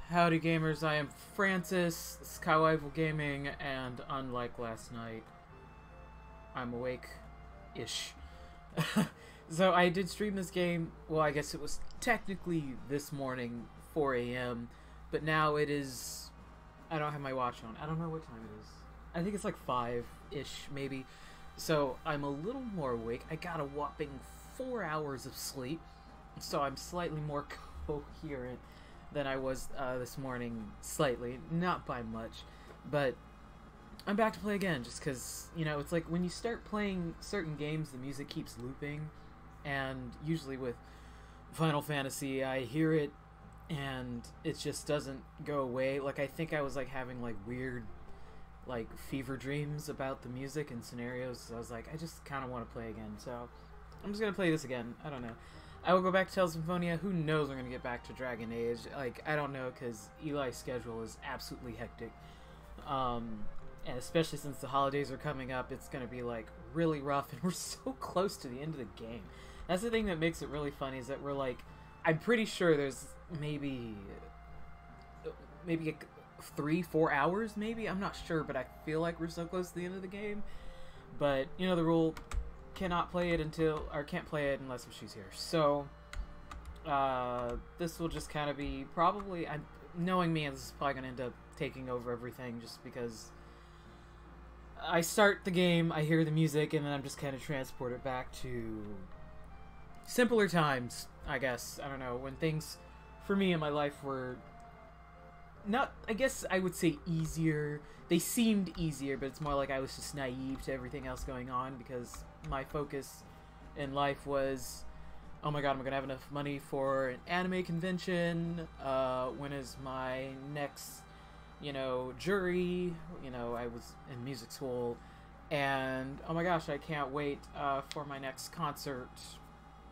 Howdy gamers, I am Francis, Skyrival Gaming, and unlike last night, I'm awake-ish. So I did stream this game, well I guess it was technically this morning, 4 AM, but now it is, I don't have my watch on, I don't know what time it is. I think it's like 5-ish maybe, so I'm a little more awake. I got a whopping 4 hours of sleep, so I'm slightly more coherent than I was this morning, slightly, not by much, but I'm back to play again, just because, you know, it's like when you start playing certain games, the music keeps looping, and usually with Final Fantasy, I hear it, and it just doesn't go away. Like, I think I was, like, having, like, weird, like, fever dreams about the music and scenarios, so I was like, I just kind of want to play again, so I'm just gonna play this again. I don't know. I will go back to Tales of Symphonia. Who knows I'm going to get back to Dragon Age. Like, I don't know, because Eli's schedule is absolutely hectic. And especially since the holidays are coming up, it's going to be, like, really rough. And we're so close to the end of the game. That's the thing that makes it really funny, is that we're, like, I'm pretty sure there's maybe 3-4 hours, maybe? I'm not sure, but I feel like we're so close to the end of the game. But, you know, the rule... cannot play it until, or can't play it unless she's here. So, this will just kind of be probably, knowing me, this is probably going to end up taking over everything just because I start the game, I hear the music, and then I'm just kind of transported back to simpler times, I guess. I don't know, when things, for me in my life, were not, I guess I would say easier. They seemed easier, but it's more like I was just naive to everything else going on because my focus in life was, oh my god, am I gonna have enough money for an anime convention? When is my next, you know, jury? You know, I was in music school, and oh my gosh, I can't wait for my next concert.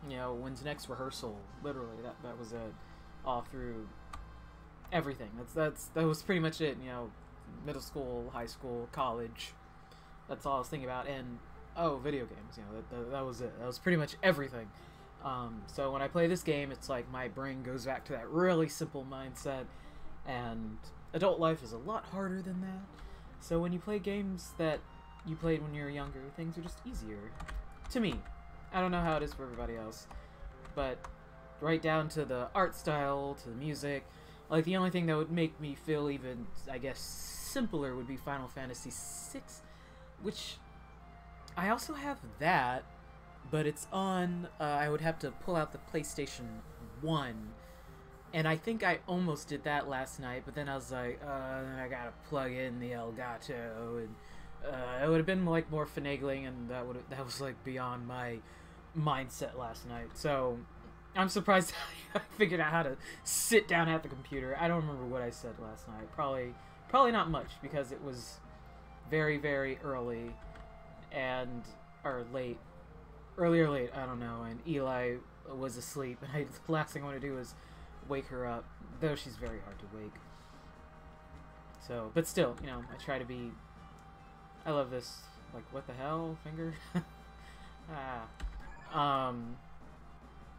You know, when's the next rehearsal? Literally, that was it, all through everything. That was pretty much it. You know, middle school, high school, college. That's all I was thinking about, and oh, video games, you know, that was it. That was pretty much everything. So when I play this game, it's like my brain goes back to that really simple mindset, and adult life is a lot harder than that. So when you play games that you played when you were younger, things are just easier. To me. I don't know how it is for everybody else, but right down to the art style, to the music, like the only thing that would make me feel even, I guess, simpler would be Final Fantasy VI, which... I also have that, but it's on, I would have to pull out the PlayStation 1, and I think I almost did that last night, but then I was like, I gotta plug in the Elgato, and it would have been, like, more finagling, and that was, like, beyond my mindset last night, so I'm surprised I figured out how to sit down at the computer. I don't remember what I said last night, probably not much, because it was very, very early, and or late, early or late, I don't know, and Eli was asleep, and the last thing I want to do is wake her up, though she's very hard to wake. So, but still, you know, I try to be, I love this, like, what the hell, finger?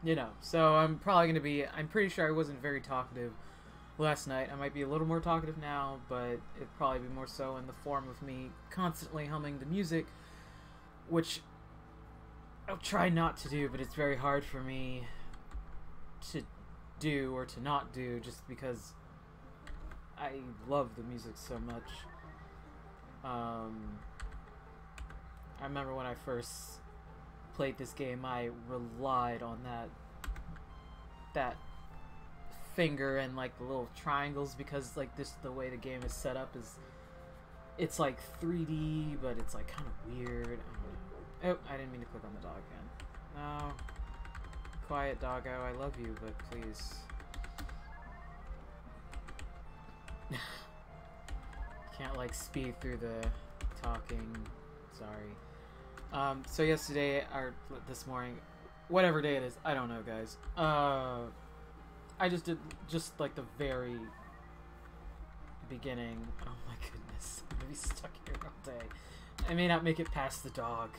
You know, so I'm probably going to be, I'm pretty sure I wasn't very talkative last night. I might be a little more talkative now, but it'd probably be more so in the form of me constantly humming the music, which I'll try not to do, but it's very hard for me to do or to not do just because I love the music so much. I remember when I first played this game, I relied on that finger and like the little triangles because like the way the game is set up is it's like 3D, but it's like kind of weird. I don't know. Oh, I didn't mean to click on the dog again. No. Quiet, doggo. I love you, but please. Can't, like, speed through the talking. Sorry. So yesterday, or this morning, whatever day it is, I don't know, guys. I just did, like, the very beginning. Oh my goodness. I'm gonna be stuck here all day. I may not make it past the dog.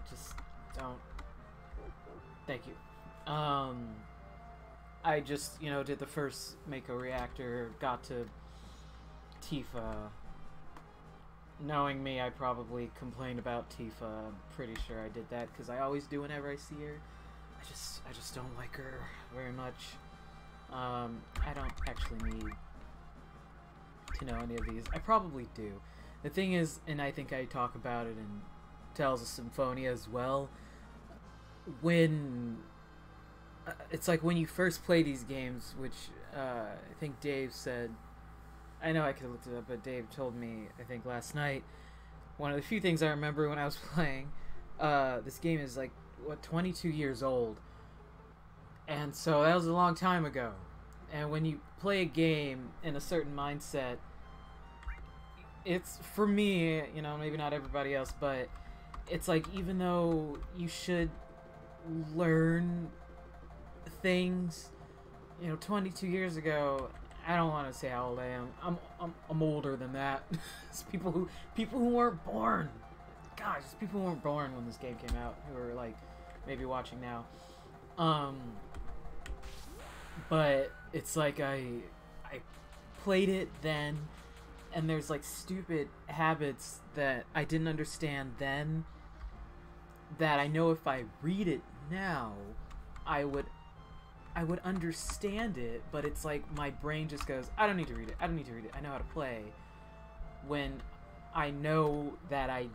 Just don't. Thank you. I just, you know, did the first Mako reactor, got to Tifa. Knowing me, I probably complained about Tifa. I'm pretty sure I did that because I always do whenever I see her. I just don't like her very much. I don't actually need to know any of these. I probably do. The thing is, and I think I talk about it in Tales of Symphonia as well, when it's like when you first play these games, which I think Dave said, I know I could have looked it up, but Dave told me, I think last night, one of the few things I remember when I was playing, this game is like, what, 22 years old, and so that was a long time ago. And when you play a game in a certain mindset, it's, for me, you know, maybe not everybody else, but it's like, even though you should learn things, you know, 22 years ago, I don't want to say how old I am. I'm older than that. It's people who weren't born. Gosh, it's people who weren't born when this game came out who are like maybe watching now. But it's like I played it then, and there's like stupid habits that I didn't understand then that I know if I read it now, I would understand it, but it's like my brain just goes, I don't need to read it, I don't need to read it, I know how to play, when I know that I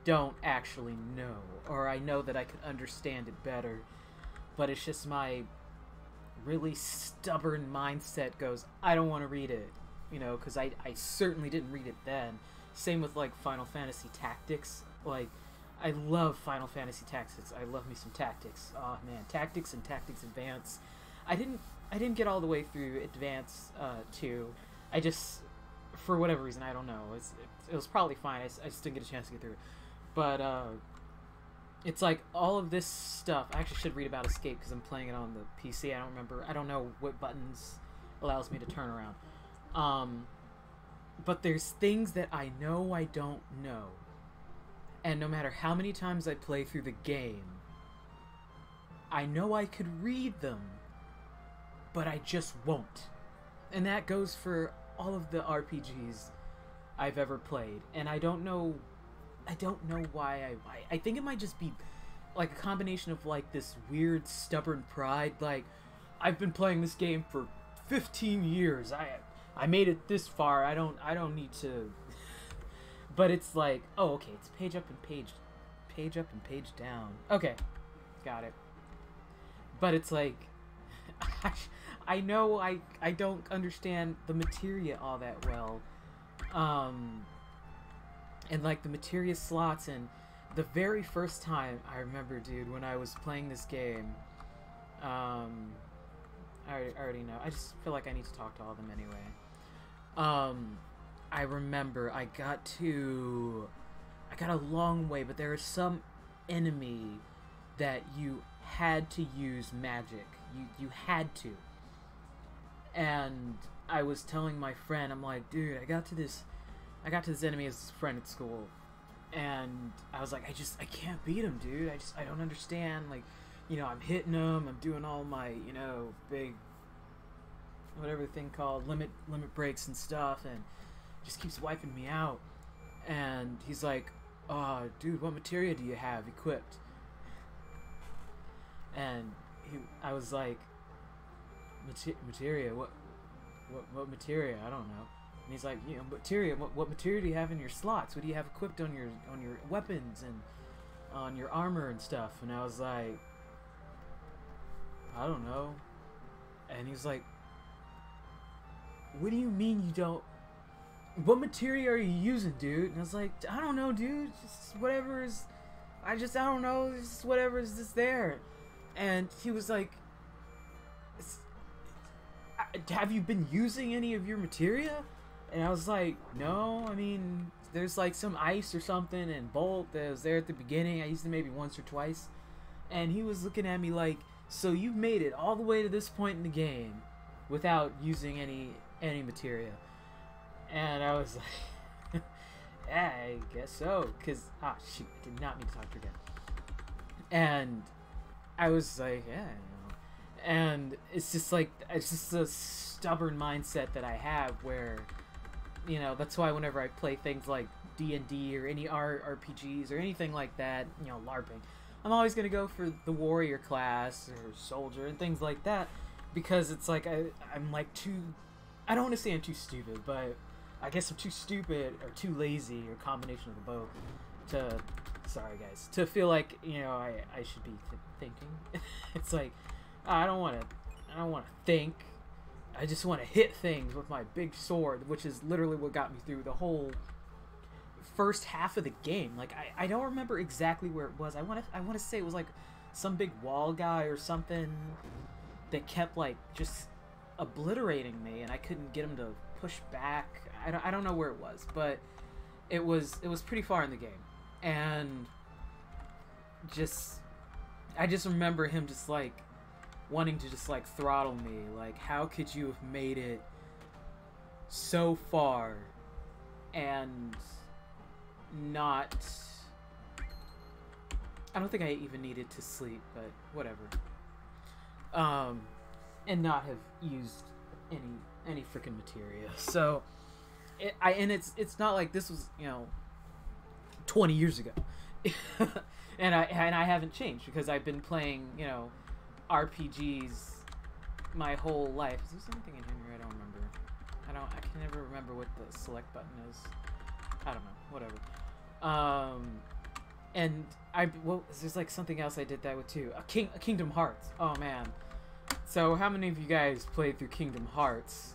don't actually know, or I know that I could understand it better, but it's just my really stubborn mindset goes, I don't want to read it, you know, because I certainly didn't read it then. Same with like Final Fantasy Tactics. Like, I love Final Fantasy Tactics. I love me some Tactics. Oh man, Tactics and Tactics Advance. I didn't get all the way through Advance 2. I just, for whatever reason, I don't know. It was probably fine. I just didn't get a chance to get through it. But it's like all of this stuff. I actually should read about Escape because I'm playing it on the PC. I don't know what buttons allows me to turn around. But there's things that I know I don't know. And no matter how many times I play through the game, I know I could read them, but I just won't. And that goes for all of the RPGs I've ever played. And I don't know why I think it might just be like a combination of like this weird stubborn pride. Like, I've been playing this game for 15 years. I made it this far. I don't need to. But it's like, oh, okay, it's page up and page down. Okay, got it. But it's like, I know I don't understand the materia all that well. And like the materia slots, and the very first time I remember, dude, when I was playing this game, I already know. I just feel like I need to talk to all of them anyway. I remember I got a long way, but there was some enemy that you had to use magic. You had to. And I was telling my friend, I'm like, dude, I got to this enemy as a friend at school, and I was like, I can't beat him, dude. I don't understand. Like, you know, I'm hitting him, I'm doing all my, you know, big, whatever the thing called, limit breaks and stuff, and just keeps wiping me out. And he's like, oh, dude, what materia do you have equipped? And I was like, materia? What materia? I don't know. And he's like, you know, materia. What materia do you have in your slots? What do you have equipped on your weapons and on your armor and stuff? And I was like, I don't know. And he's like, what do you mean you don't? What materia are you using, dude? And I was like, I don't know, dude. Just whatever is. I don't know. Just whatever is just there. And he was like, have you been using any of your materia? And I was like, no. I mean, there's like some ice or something and bolt that was there at the beginning. I used it maybe once or twice. And he was looking at me like, so you've made it all the way to this point in the game without using any materia. And I was like, yeah, I guess so. Because, shoot, I did not mean to talk to her again. And I was like, yeah, you know. And it's just like, it's just a stubborn mindset that I have where, you know, that's why whenever I play things like D&D or any RPGs or anything like that, you know, LARPing, I'm always going to go for the warrior class or soldier and things like that, because it's like I'm like too, I don't want to say I'm too stupid, but I guess I'm too stupid or too lazy, or combination of the both, to, sorry guys, to feel like, you know, I should be thinking. It's like, I don't want to think. I just want to hit things with my big sword, which is literally what got me through the whole first half of the game. Like, I don't remember exactly where it was. I want to say it was like some big wall guy or something that kept like just obliterating me, and I couldn't get him to push back. I don't know where it was, but it was pretty far in the game, and I just remember him just like wanting to just like throttle me. Like, how could you have made it so far and not, I don't think I even needed to sleep, but whatever, and not have used any freaking materia. So it's not like this was, you know, 20 years ago. and I haven't changed, because I've been playing, you know, RPGs my whole life. Is there something in here? I don't remember. I can never remember what the select button is. I don't know. Whatever. And there's like something else I did that with too. Kingdom Hearts. Oh man. So how many of you guys played through Kingdom Hearts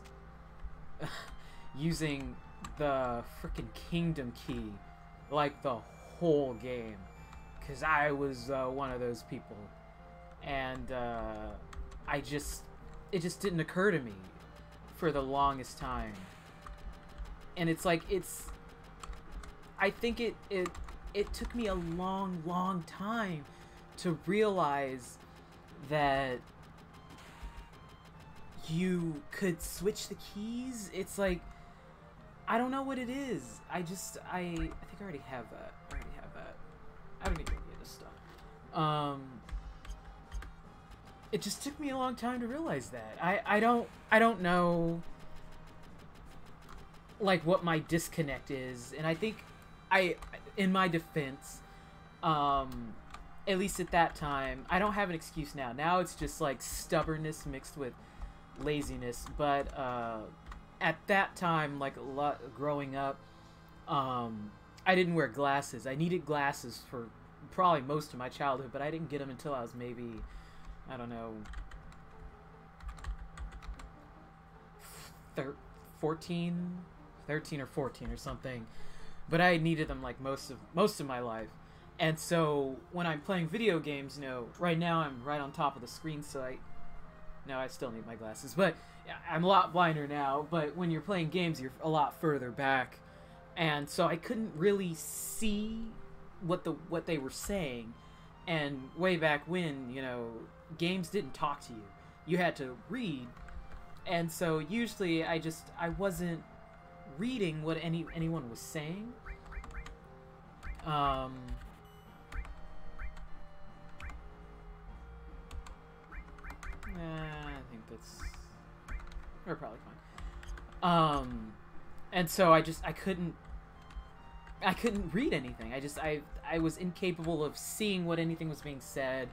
using the freaking Kingdom Key like the whole game? Because I was one of those people, and it just didn't occur to me for the longest time. And it's like, I think it took me a long time to realize that you could switch the keys. It's like, I don't know what it is. I think I already have that. I don't need to get this stuff. It just took me a long time to realize that. I don't know, like, what my disconnect is, and I think in my defense, at least at that time, I don't have an excuse now. Now it's just like stubbornness mixed with laziness. But at that time, like a lot growing up, I didn't wear glasses. I needed glasses for probably most of my childhood, but I didn't get them until I was maybe, I don't know, 13 or 14 or something. But I needed them like most of my life. And so when I'm playing video games, you know, right now I'm right on top of the screen, so I still need my glasses, but I'm a lot blinder now. But when you're playing games, you're a lot further back, and so I couldn't really see what they were saying. And way back when, you know, games didn't talk to you. You had to read. And so usually I wasn't reading what anyone was saying. I think we're probably fine. And so I couldn't read anything. I was incapable of seeing what anything was being said.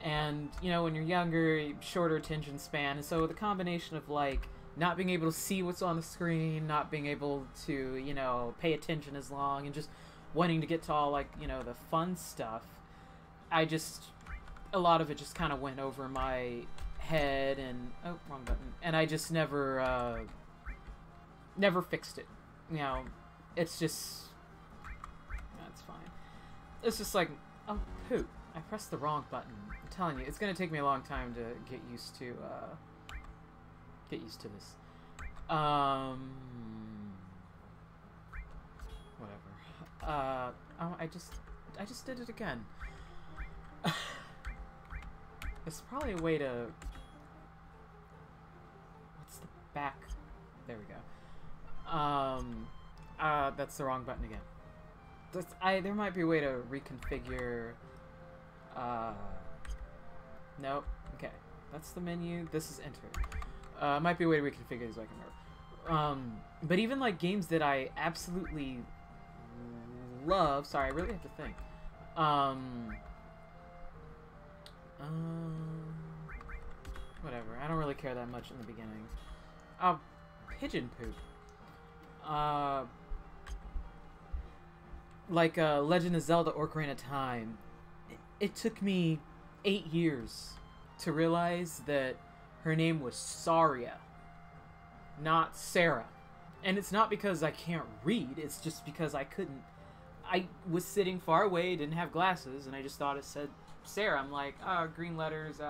And, you know, when you're younger, shorter attention span, and so the combination of, like, not being able to see what's on the screen, not being able to, you know, pay attention as long, and just wanting to get to all, like, you know, the fun stuff, a lot of it just kind of went over my head, and, oh, wrong button, and I just never fixed it. You know, it's just, that's fine. It's just like, oh, poop, I pressed the wrong button. I'm telling you, it's gonna take me a long time to get used to this. Whatever. I just did it again. There's probably a way to, what's the back? There we go. That's the wrong button again. There might be a way to reconfigure, nope, okay. That's the menu. This is enter. Might be a way to reconfigure these so I can remember. But even like games that I absolutely love. Sorry, I really have to think. Whatever. I don't really care that much in the beginning. Oh, pigeon poop. Like Legend of Zelda: Ocarina of Time. It took me 8 years to realize that her name was Saria, not Sarah. And it's not because I can't read, it's just because I couldn't. I was sitting far away, didn't have glasses, and I just thought it said Sarah. I'm like, oh, green letters,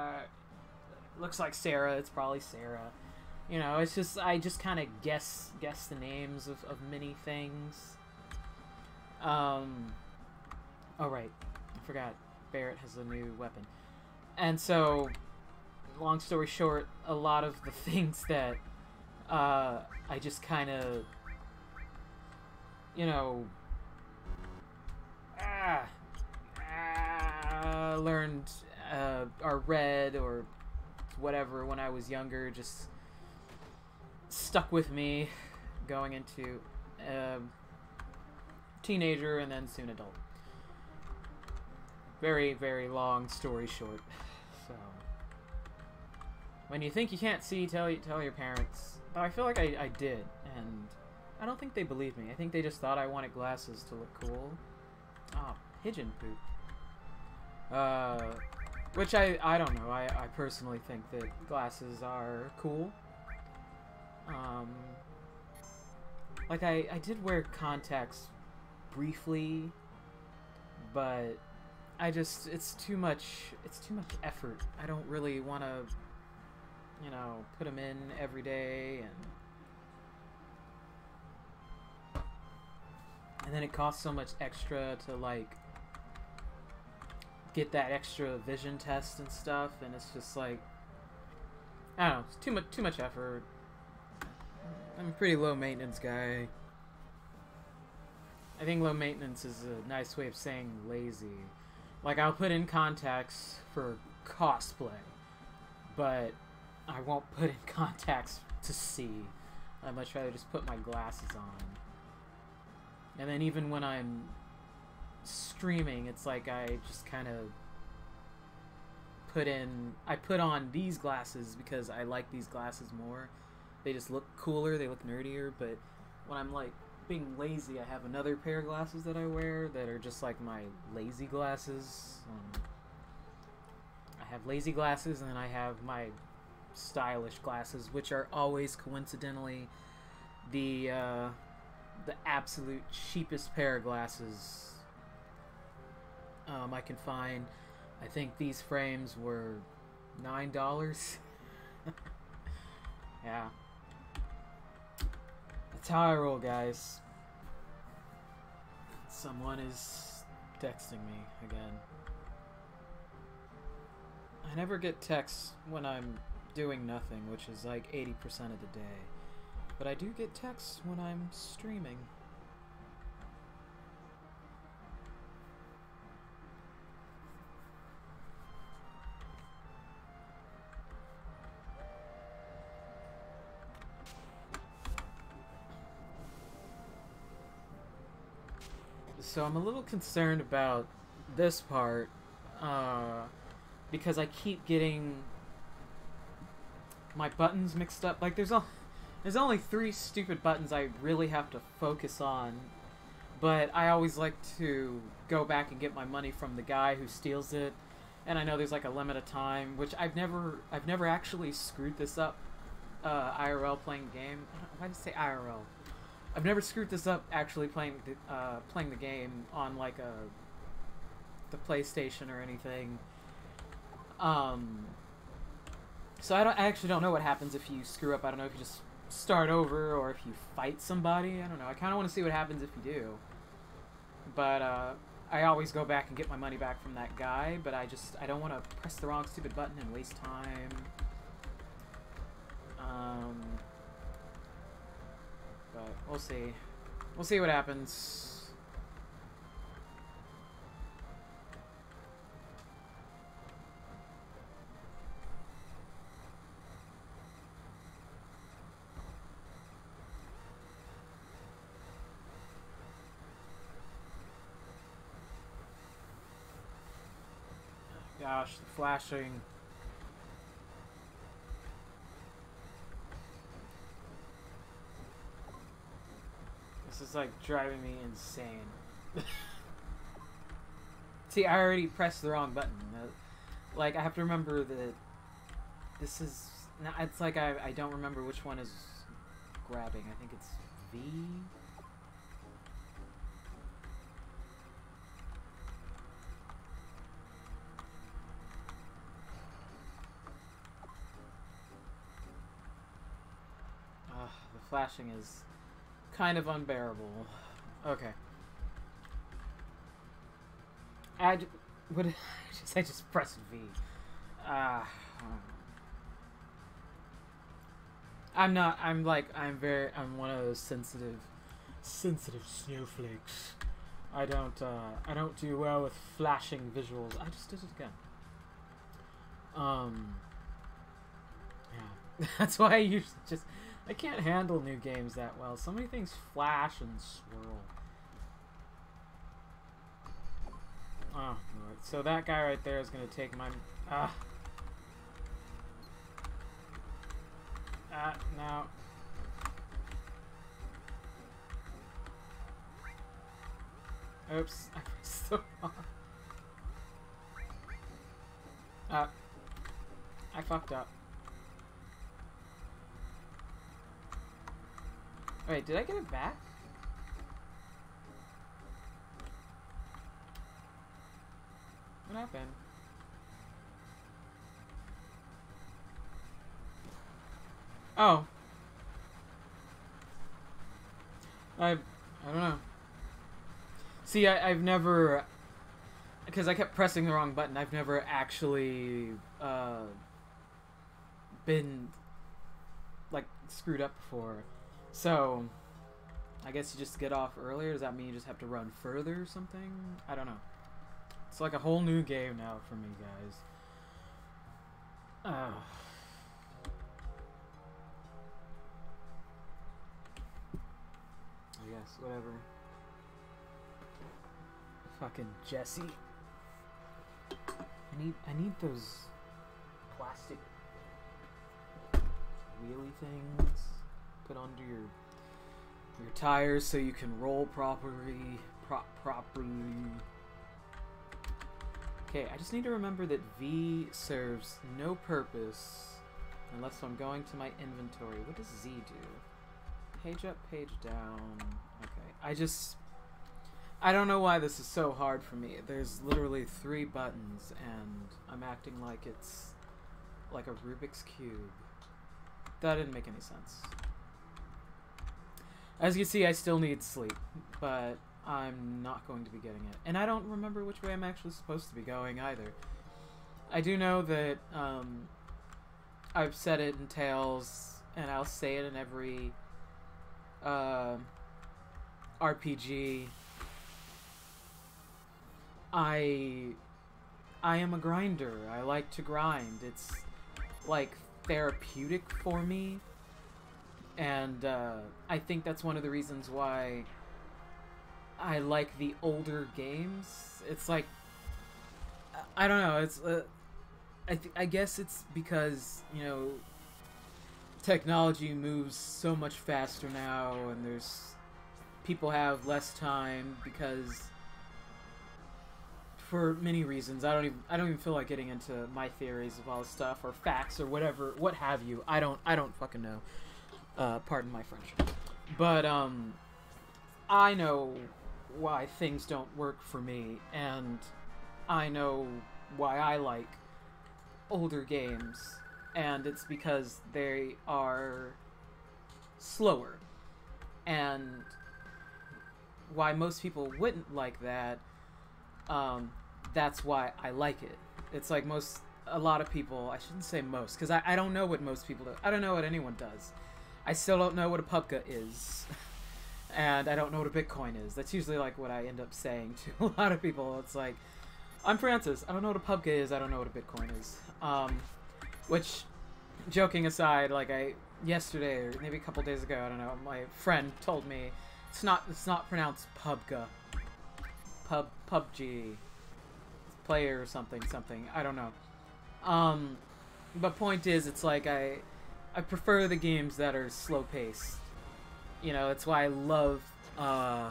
looks like Sarah, it's probably Sarah. You know, it's just, I just kind of guess the names of many things. Oh right, I forgot, Barrett has a new weapon. And so, long story short, a lot of the things that I just kind of, you know, learned or read or whatever when I was younger, just stuck with me going into teenager and then soon adult. Very, very long story short. So, when you think you can't see, tell your parents. But I feel like I did, and I don't think they believed me. I think they just thought I wanted glasses to look cool. Ah, pigeon poop. Which I don't know. I personally think that glasses are cool. Like I did wear contacts briefly, but it's too much effort. I don't really want to, you know, put them in every day, and then it costs so much extra to like get that extra vision test and stuff, and it's just like, I don't know, it's too much effort. I'm a pretty low maintenance guy. I think low maintenance is a nice way of saying lazy. Like, I'll put in contacts for cosplay, but I won't put in contacts to see. I'd much rather just put my glasses on. And then even when I'm streaming, it's like I just kind of put on these glasses because I like these glasses more. They just look cooler, they look nerdier, but when I'm like being lazy, I have another pair of glasses that I wear that are just like my lazy glasses. I have lazy glasses, and then I have my stylish glasses, which are always coincidentally the absolute cheapest pair of glasses I can find. I think these frames were $9. Yeah. That's how I roll, guys. Someone is texting me again. I never get texts when I'm doing nothing, which is like 80% of the day. But I do get texts when I'm streaming. So I'm a little concerned about this part, because I keep getting my buttons mixed up. Like, there's only 3 stupid buttons I really have to focus on, but I always like to go back and get my money from the guy who steals it, and I know there's like a limit of time, which I've never actually screwed this up IRL playing the game. Why did I say IRL? I've never screwed this up actually playing the game on like the PlayStation or anything. So I actually don't know what happens if you screw up. I don't know if you just start over or if you fight somebody. I don't know. I kind of want to see what happens if you do. But I always go back and get my money back from that guy. But I don't want to press the wrong stupid button and waste time. But we'll see. We'll see what happens. gosh, the flashing. This is like driving me insane. See, I already pressed the wrong button. Like, I have to remember that this is... It's like I don't remember which one is grabbing. I think it's V? The flashing is kind of unbearable. Okay. I just pressed V. I'm one of those sensitive snowflakes. I don't do well with flashing visuals. I just did it again. Yeah. That's why I usually I can't handle new games that well. So many things flash and swirl. Oh, Lord. So that guy right there is going to take my... no. Oops. I pressed so hard. I fucked up. Wait, did I get it back? What happened? Oh. I don't know. See, I've never... Because I kept pressing the wrong button, I've never actually been, like, screwed up before. So, I guess you just get off earlier? Does that mean you just have to run further or something? I don't know. It's like a whole new game now for me, guys. I guess, whatever. Fucking Jesse. I need those plastic wheelie things put onto your tires so you can roll properly. Okay, I just need to remember that V serves no purpose unless I'm going to my inventory. What does Z do? Page up, page down. Okay, I don't know why this is so hard for me. There's literally 3 buttons and I'm acting like it's like a Rubik's Cube. That didn't make any sense. As you see, I still need sleep, but I'm not going to be getting it. And I don't remember which way I'm actually supposed to be going either. I do know that I've said it in Tales, and I'll say it in every RPG. I am a grinder. I like to grind. It's like therapeutic for me. And I think that's one of the reasons why I like the older games. It's like, I don't know, it's I guess it's because, you know, technology moves so much faster now, and people have less time because, for many reasons, I don't even feel like getting into my theories of all this stuff or facts or whatever, what have you. I don't fucking know. Pardon my French. But I know why things don't work for me, and I know why I like older games, and it's because they are slower, and why most people wouldn't like that, that's why I like it. It's like a lot of people, I shouldn't say most, because I don't know what most people do. I don't know what anyone does. I still don't know what a pubga is. And I don't know what a Bitcoin is. That's usually like what I end up saying to a lot of people. It's like, I'm Francis. I don't know what a pubga is. I don't know what a Bitcoin is. Which, joking aside, like yesterday or maybe a couple days ago, I don't know, my friend told me it's not pronounced pubga. PUBG. It's player or something. I don't know. But point is, it's like I prefer the games that are slow paced. You know, that's why I love. I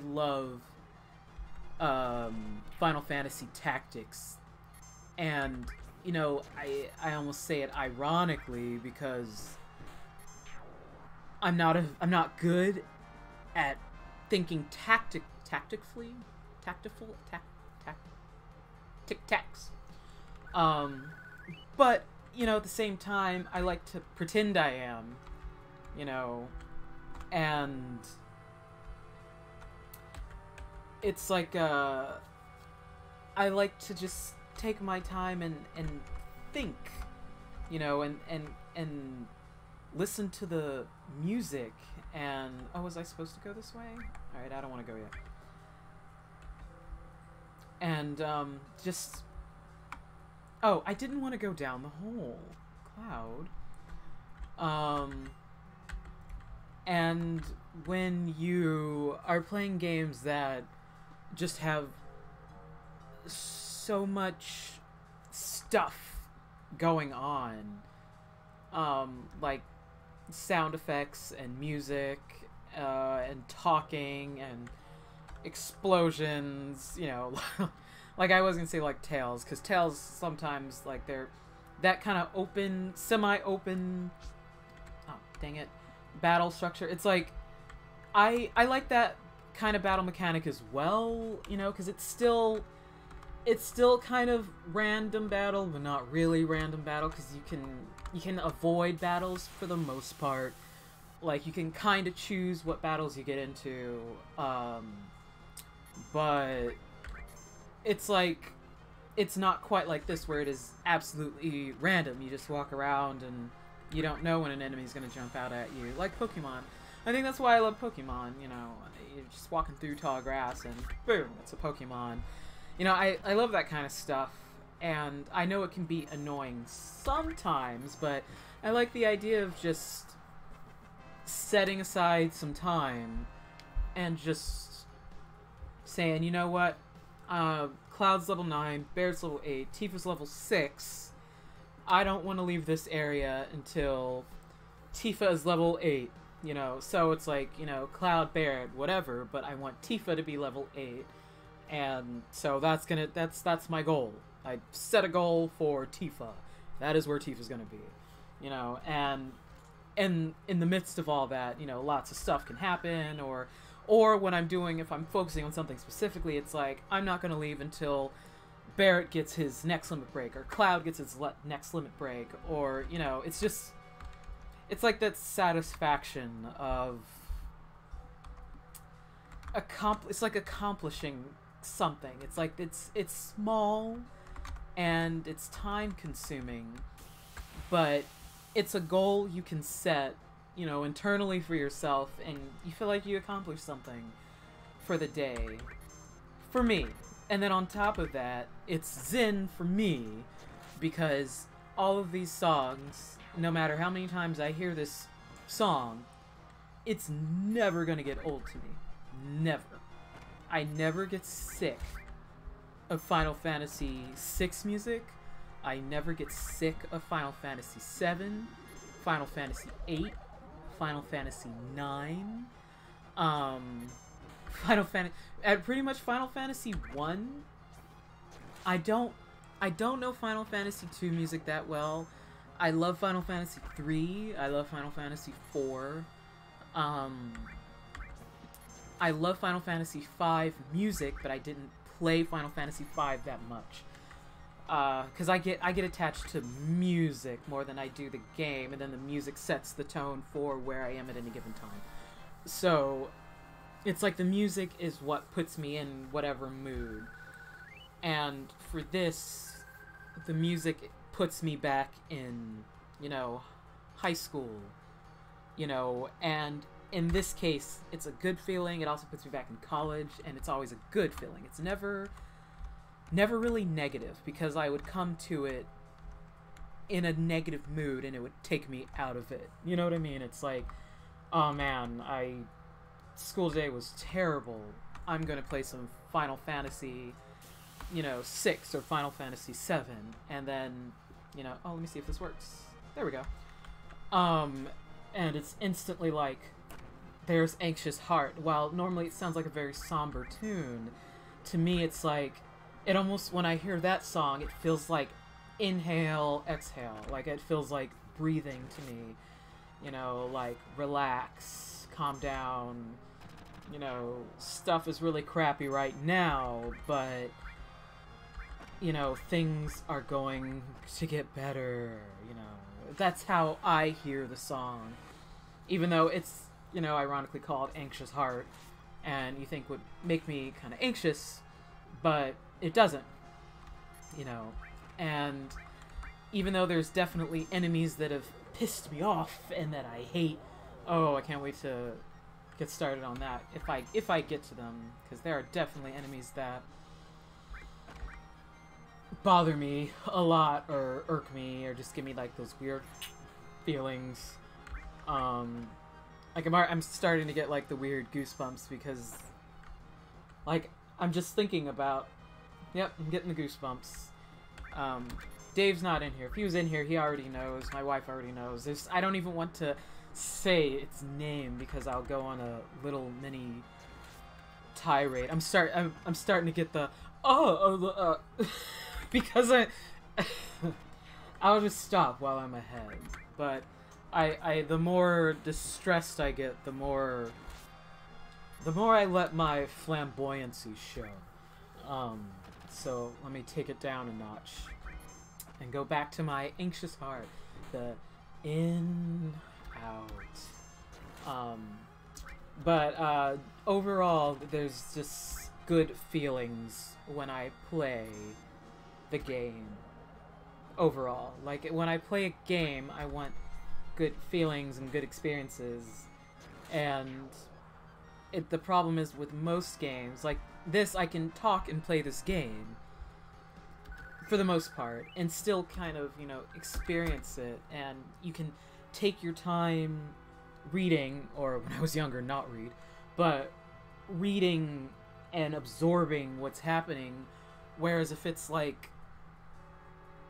love Final Fantasy Tactics, and you know, I almost say it ironically because I'm not good at thinking tactfully, tic-tacs. But you know, at the same time, I like to pretend I am, you know, and it's like I like to just take my time and think, you know, and listen to the music. And oh, was I supposed to go this way? All right, I don't want to go yet. And just oh, I didn't want to go down the hole, Cloud. And when you are playing games that just have so much stuff going on, like sound effects and music, and talking and explosions, you know, like I was gonna say like Tales, because Tales sometimes, like, they're that kind of open, semi-open, oh dang it, battle structure. It's like I like that kind of battle mechanic as well, you know, because it's still kind of random battle, but not really random battle, because you can avoid battles for the most part. Like, you can kind of choose what battles you get into, but it's like, it's not quite like this where it is absolutely random. You just walk around and you don't know when an enemy's gonna jump out at you, like Pokemon. I think that's why I love Pokemon, you know, you're just walking through tall grass and boom, it's a Pokemon. You know, I love that kind of stuff, and I know it can be annoying sometimes, but I like the idea of just setting aside some time and just saying, you know what, Cloud's level 9, Bear's level 8, Tifa's level 6, I don't want to leave this area until Tifa is level 8, you know, so it's like, you know, Cloud, Bear, whatever, but I want Tifa to be level 8, and so that's my goal. I set a goal for Tifa. That is where Tifa's gonna be, you know, and in the midst of all that, you know, lots of stuff can happen, or when if I'm focusing on something specifically, it's like, I'm not gonna leave until Barrett gets his next limit break, or Cloud gets his next limit break, or, you know, it's like that satisfaction of it's like accomplishing something. It's like, it's small and it's time consuming, but it's a goal you can set, you know, internally for yourself, and you feel like you accomplished something for the day. For me. And then on top of that, it's zen for me, because all of these songs, no matter how many times I hear this song, it's never gonna get old to me. Never. I never get sick of Final Fantasy VI music. I never get sick of Final Fantasy VII, Final Fantasy VIII, Final Fantasy IX, pretty much Final Fantasy I. I don't know Final Fantasy II music that well. I love Final Fantasy III. I love Final Fantasy IV. I love Final Fantasy V music, but I didn't play Final Fantasy V that much. Because I get attached to music more than I do the game, and then the music sets the tone for where I am at any given time. So, it's like the music is what puts me in whatever mood. And for this, the music puts me back in, you know, high school, you know, and in this case, it's a good feeling. It also puts me back in college, and it's always a good feeling. It's never really negative, because I would come to it in a negative mood and it would take me out of it. You know what I mean? It's like, oh man, school day was terrible. I'm gonna play some Final Fantasy, you know, 6 or Final Fantasy 7, and then, you know, oh, let me see if this works. There we go. And it's instantly like, there's Anxious Heart. While normally it sounds like a very somber tune, to me it's like, it almost, when I hear that song, it feels like inhale, exhale. Like, it feels like breathing to me. You know, like, relax, calm down. You know, stuff is really crappy right now, but, you know, things are going to get better, you know. That's how I hear the song. Even though it's, you know, ironically called Anxious Heart, and you think would make me kind of anxious, but it doesn't, you know. And even though there's definitely enemies that have pissed me off and that I hate, oh, I can't wait to get started on that if I get to them, because there are definitely enemies that bother me a lot or irk me or just give me like those weird feelings. Like I'm starting to get like the weird goosebumps because like I'm just thinking about, yep, I'm getting the goosebumps. Dave's not in here. If he was in here, he already knows. My wife already knows. I don't even want to say its name because I'll go on a little mini tirade. I'm starting to get the because I'll just stop while I'm ahead. But the more distressed I get, the more I let my flamboyancy show. So let me take it down a notch and go back to my Anxious Heart. The in, out. But overall, there's just good feelings when I play the game. Overall, like when I play a game, I want good feelings and good experiences. And the problem is with most games, like this, I can talk and play this game for the most part and still kind of, you know, experience it, and you can take your time reading, or when I was younger, not read, but reading and absorbing what's happening, whereas if it's like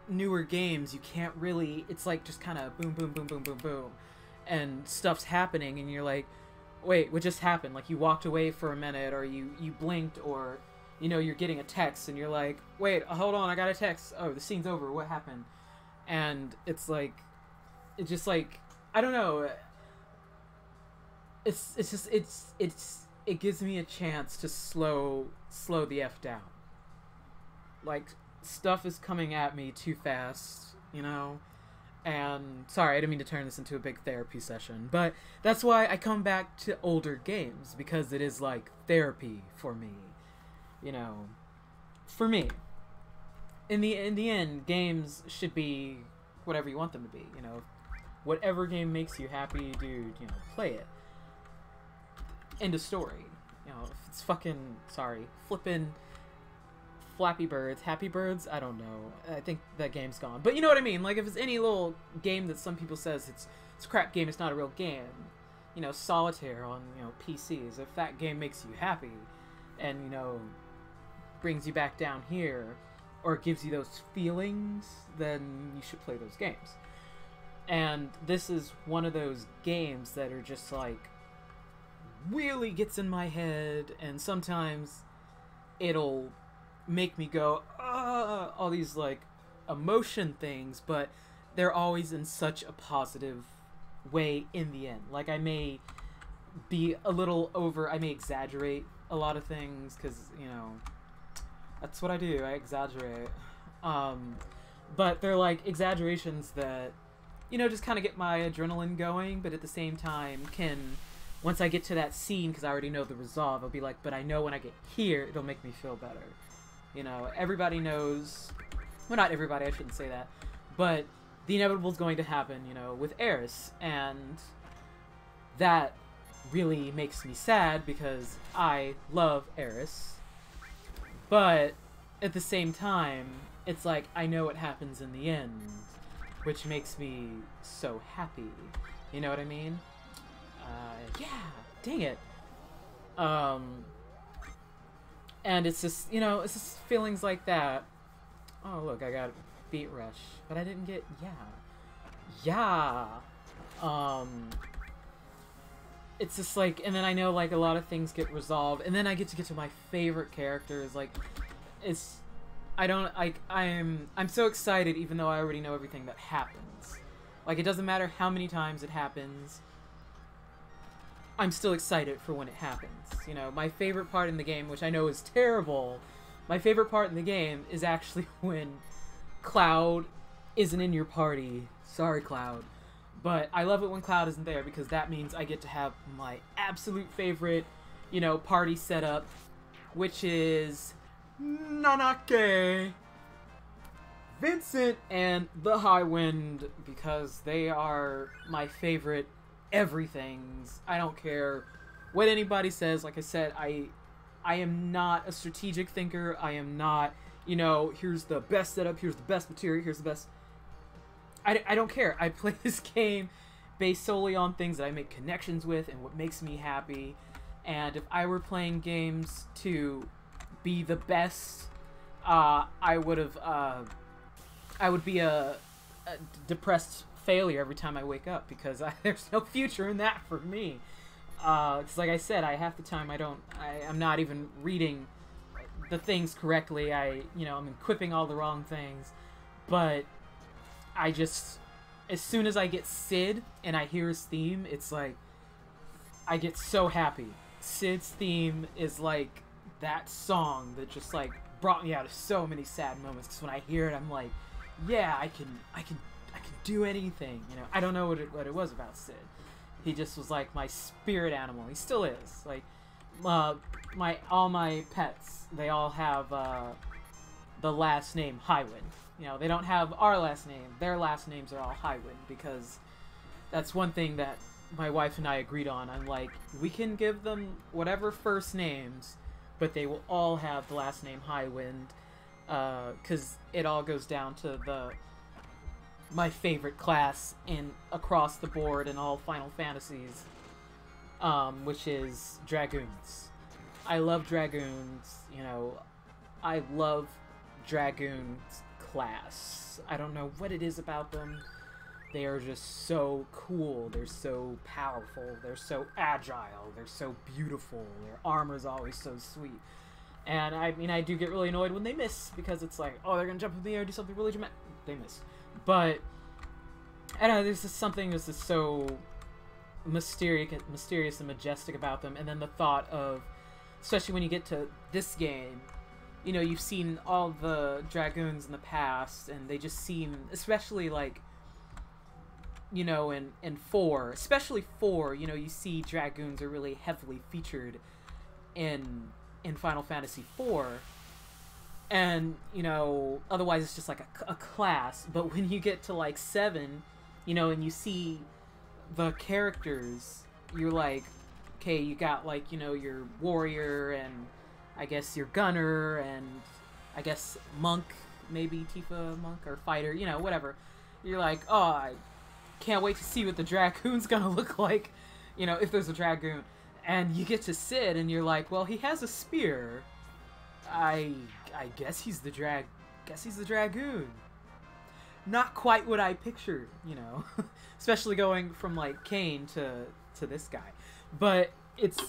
newer games, you can't really, it's like just kind of boom, boom, boom, boom, boom, boom, and stuff's happening, and you're like, wait, what just happened? Like, you walked away for a minute, or you blinked, or, you know, you're getting a text, and you're like, wait, hold on, I got a text. Oh, the scene's over. What happened? And it's like, it's just like, I don't know. It gives me a chance to slow the F down. Like, stuff is coming at me too fast, you know? And sorry, I didn't mean to turn this into a big therapy session, but that's why I come back to older games, because it is like therapy for me, you know. For me, in the end, games should be whatever you want them to be, you know. Whatever game makes you happy, dude, you know, play it. End of story. You know, if it's flippin' Flappy Birds, Happy Birds, I don't know. I think that game's gone. But you know what I mean? Like, if it's any little game that some people says it's a crap game, it's not a real game. You know, Solitaire on, you know, PCs. If that game makes you happy and, you know, brings you back down here, or gives you those feelings, then you should play those games. And this is one of those games that are just, like, really gets in my head, and sometimes it'll make me go, all these, like, emotion things, but they're always in such a positive way in the end. Like, I may be a little I may exaggerate a lot of things, because, you know, that's what I do, I exaggerate. But they're, like, exaggerations that, you know, just kind of get my adrenaline going, but at the same time once I get to that scene, because I already know the resolve, I'll be like, but I know when I get here, it'll make me feel better. You know, everybody knows, well, not everybody, I shouldn't say that, but the inevitable is going to happen, you know, with Eris, and that really makes me sad because I love Eris, but at the same time, it's like, I know what happens in the end, which makes me so happy, you know what I mean? Yeah, dang it. And it's just, it's just feelings like that. Oh, look, I got Beat Rush. But I didn't get, yeah. It's just like, and then I know, like, a lot of things get resolved, and then I get to my favorite characters. Like, it's, I'm so excited even though I already know everything that happens. Like, it doesn't matter how many times it happens, I'm still excited for when it happens. My favorite part in the game, which I know is terrible, my favorite part in the game is actually when Cloud isn't in your party. Sorry, Cloud. But I love it when Cloud isn't there, because that means I get to have my absolute favorite, party setup, which is Nanake, Vincent, and the High Wind, because they are my favorite everythings. I don't care what anybody says. Like I said, I am not a strategic thinker. I am not, here's the best setup, here's the best material, here's the best... I don't care. I play this game based solely on things that I make connections with and what makes me happy. And if I were playing games to be the best, I would be a depressed failure every time I wake up, because there's no future in that for me. Because like I said, half the time I'm not even reading the things correctly. I'm equipping all the wrong things. But as soon as I get Sid and I hear his theme, it's like, I get so happy. Sid's theme is like that song that just like brought me out of so many sad moments. Because when I hear it, I'm like, yeah, I can do anything. I don't know what it was about Sid. He just was like my spirit animal. He still is. Like, all my pets, they all have the last name Highwind. They don't have our last name. Their last names are all Highwind, because that's one thing that my wife and I agreed on. I'm like, we can give them whatever first names, but they will all have the last name Highwind, because it all goes down to my favorite class across the board in all Final Fantasies, which is Dragoons. I love Dragoons. I love Dragoons class. I don't know what it is about them. They are just so cool. They're so powerful. They're so agile. They're so beautiful. Their armor's always so sweet. And I do get really annoyed when they miss, because it's like, oh, they're gonna jump in the air and do something really dramatic. They miss. But I don't know, there's just something that's just so mysterious and majestic about them. And then the thought of, especially when you get to this game, you've seen all the Dragoons in the past, and they just seem, especially like, in 4, especially 4, you see Dragoons are really heavily featured in Final Fantasy 4. And, otherwise it's just like a class. But when you get to like 7, and you see the characters, you're like, okay, you got like, your warrior, and I guess your gunner, and I guess monk, maybe Tifa monk, or fighter, whatever. You're like, oh, I can't wait to see what the Dragoon's gonna look like, if there's a Dragoon. And you get to Sid, and you're like, well, he has a spear. I guess he's the Dragoon. Not quite what I pictured, especially going from like Kain to this guy. But it's,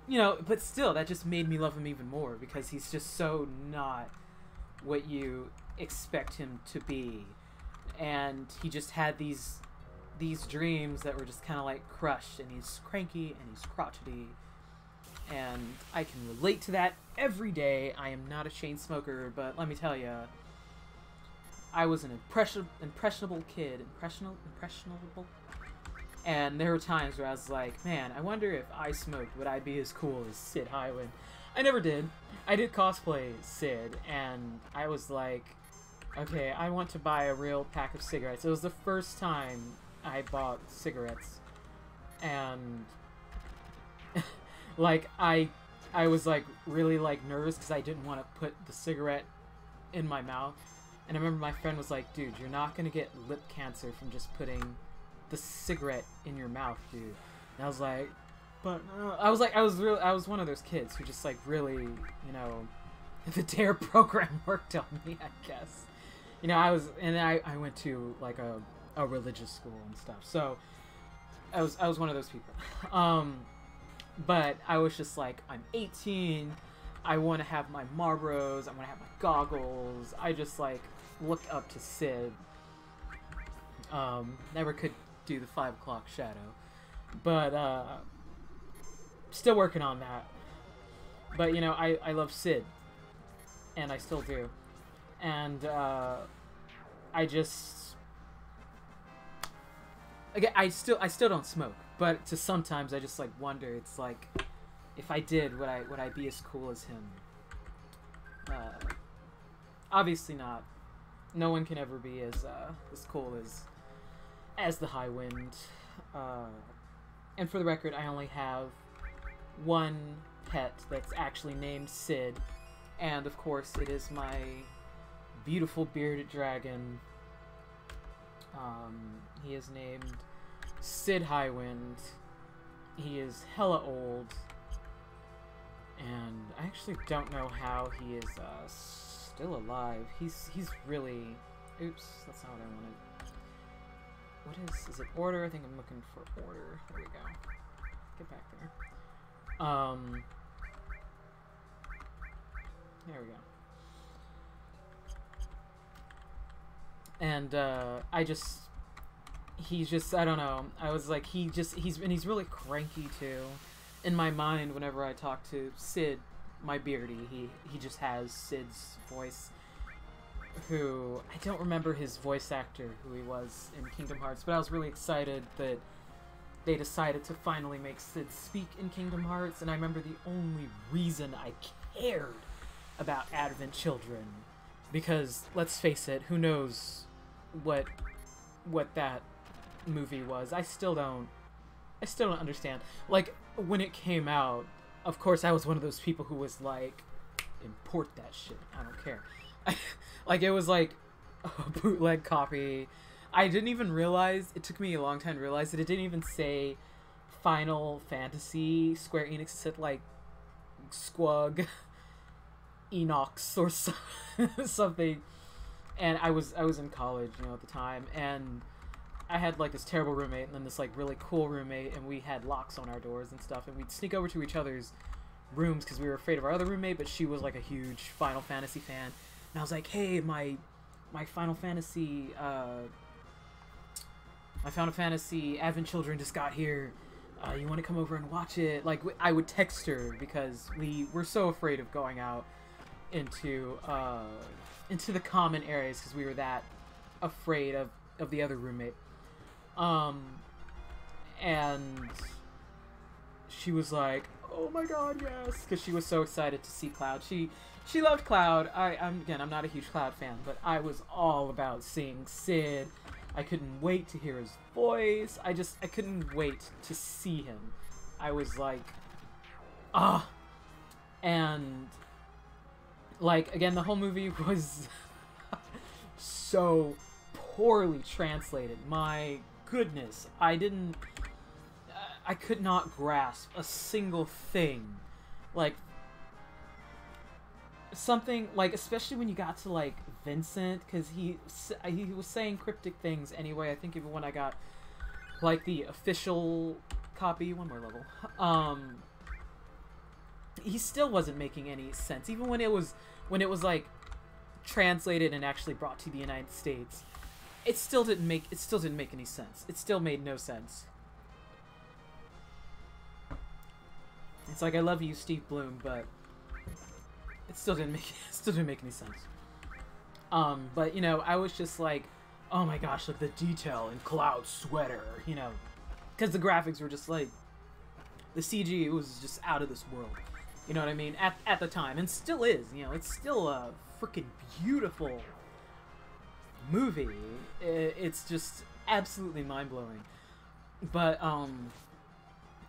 but still, that just made me love him even more, because he's just so not what you expect him to be. And he just had these dreams that were just kind of like crushed, and he's cranky and he's crotchety, and I can relate to that every day. I am not a chain smoker, but let me tell you, I was an impressionable kid. Impressionable? And there were times where I was like, man, I wonder if I smoked, would I be as cool as Sid Highwind? I never did. I did cosplay Sid, and I was like, okay, I want to buy a real pack of cigarettes. It was the first time I bought cigarettes, and like I was like really like nervous, because I didn't want to put the cigarette in my mouth. And I remember my friend was like, dude, you're not gonna get lip cancer from just putting the cigarette in your mouth, dude. And I was like, But I was one of those kids who just like really, you know, the DARE program worked on me, I guess. You know, I went to like a religious school and stuff, so I was one of those people. But I was just like, I'm 18, I want to have my Marlboros, I want to have my goggles. I just like looked up to Sid. Never could do the 5 o'clock shadow, but still working on that. But you know, I love Sid, and I still do, and I just, again, I still don't smoke, but to sometimes I just like wonder, it's like, if I did, would I be as cool as him? Obviously not. No one can ever be as cool as the High Wind. And for the record, I only have one pet that's actually named Sid, and of course it is my beautiful bearded dragon. He is named Sid Highwind. He is hella old, and I actually don't know how he is still alive. He's really... Oops, that's not what I wanted. What is it order? I think I'm looking for order. There we go. Get back there. There we go. And he's just, I don't know. I was like, he's really cranky too. In my mind, whenever I talk to Sid, my beardy, he just has Sid's voice. Who, I don't remember his voice actor, who he was in Kingdom Hearts, but I was really excited that they decided to finally make Sid speak in Kingdom Hearts, and I remember the only reason I cared about Advent Children, because, let's face it, who knows what that movie was. I still don't understand. Like, when it came out, of course I was one of those people who was like, import that shit, I don't care. Like, it was like a bootleg copy. I didn't even realize, it took me a long time to realize that it didn't even say Final Fantasy. Square Enix said like Squug Enox or something. And I was in college, you know, at the time, and I had like this terrible roommate and then this like really cool roommate, and we had locks on our doors and stuff, and we'd sneak over to each other's rooms because we were afraid of our other roommate, but she was like a huge Final Fantasy fan. And I was like, hey, my Final Fantasy Advent Children just got here. You want to come over and watch it? Like, I would text her because we were so afraid of going out into the common areas because we were that afraid of the other roommate. And she was like, oh my god, yes, because she was so excited to see Cloud. She loved Cloud. I'm not a huge Cloud fan, but I was all about seeing Sid. I couldn't wait to hear his voice. I couldn't wait to see him. I was like, ah. And, like, again, the whole movie was so poorly translated. My goodness. I could not grasp a single thing. Like, something, like, especially when you got to, like, Vincent, because he was saying cryptic things anyway. I think even when I got, like, the official copy, one more level, he still wasn't making any sense. Even when it was, like, translated and actually brought to the United States, it still didn't make any sense. It still made no sense. It's like, I love you, Steve Bloom, but it still didn't make any sense. But, you know, I was just like, oh my gosh, look, the detail in Cloud's sweater, you know, because the graphics were just like, the CG was just out of this world, you know what I mean, at the time, and still is, you know, it's still a freaking beautiful movie. It's just absolutely mind-blowing. But,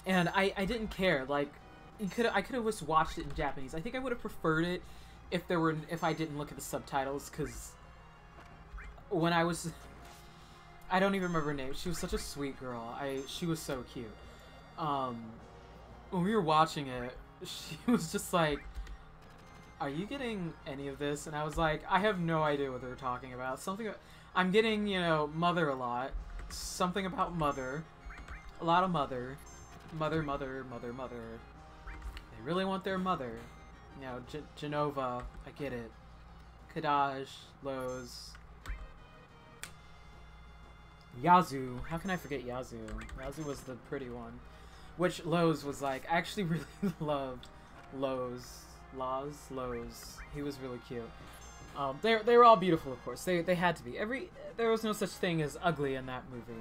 and I didn't care, like, I could have just watched it in Japanese. I think I would have preferred it if I didn't look at the subtitles, because when I don't even remember her name. She was such a sweet girl. She was so cute. when we were watching it, she was just like, "Are you getting any of this?" And I was like, "I have no idea what they're talking about. Something, I'm getting, you know, mother a lot. Something about mother, a lot of mother, mother, mother, mother, mother. They really want their mother. You know, Genova. I get it. Kadaj, Lowe's, Yazoo. How can I forget Yazoo? Yazoo was the pretty one. Which Lowe's was like, I actually really loved Lowe's. Lowe's. He was really cute. They were all beautiful, of course. They had to be. There was no such thing as ugly in that movie.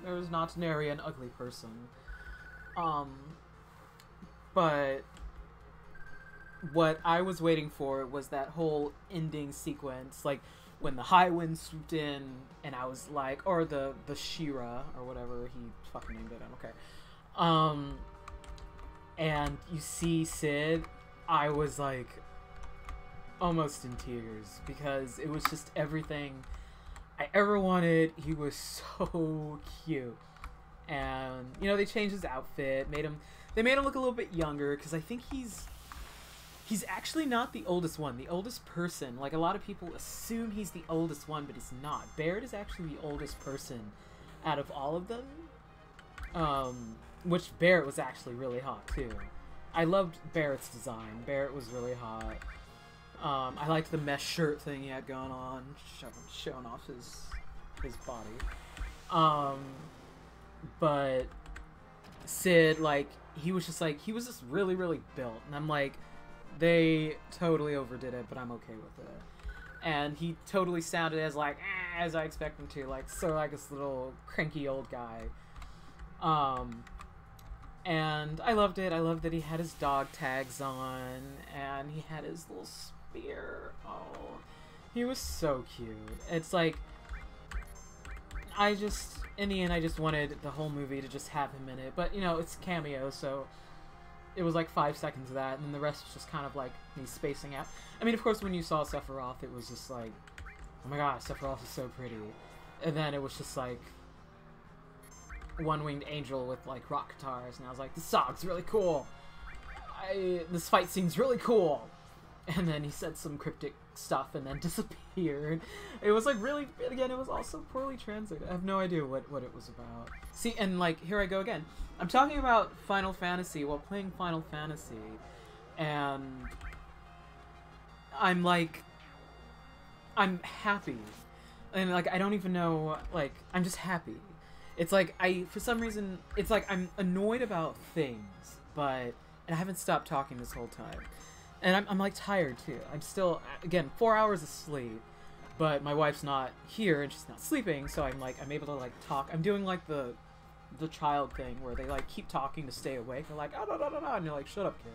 There was not nary an ugly person. But what I was waiting for was that whole ending sequence, like when the high wind swooped in, and I was like, or the Shira or whatever he fucking named it. I don't care. And you see Sid. I was like almost in tears because it was just everything I ever wanted. He was so cute, and you know, they changed his outfit, they made him look a little bit younger, because I think he's actually not the oldest one, the oldest person. Like, a lot of people assume he's the oldest one, but he's not. Barrett is actually the oldest person out of all of them, which Barrett was actually really hot too. I loved Barrett's design. Barrett was really hot. I liked the mesh shirt thing he had going on, showing off his body. But Sid, like, he was just really, really built, and I'm like, they totally overdid it, but I'm okay with it. And he totally sounded as like, as I expect him to, like, sort of like this little cranky old guy. And I loved it. I loved that he had his dog tags on, and he had his little spear. Oh, he was so cute. It's like, in the end, I just wanted the whole movie to just have him in it. But, you know, it's cameo, so it was like 5 seconds of that, and then the rest was just kind of like me spacing out. I mean, of course, when you saw Sephiroth, it was just like, oh my god, Sephiroth is so pretty. And then it was just like one-winged angel with like rock guitars, and I was like, this song's really cool. This fight scene's really cool. And then he said some cryptic stuff and then disappeared. It was like really, again, it was also poorly translated. I have no idea what it was about. See, and like, here I go again. I'm talking about Final Fantasy while playing Final Fantasy, and I'm like, I'm happy. And like, I don't even know, like, I'm just happy. It's like, for some reason, it's like I'm annoyed about things, and I haven't stopped talking this whole time. And I'm like tired too. I'm still, again, 4 hours of sleep, but my wife's not here and she's not sleeping, so I'm able to like talk. I'm doing like the child thing where they like keep talking to stay awake. They're like, oh, no, no, no, no, and you're like, shut up, kid.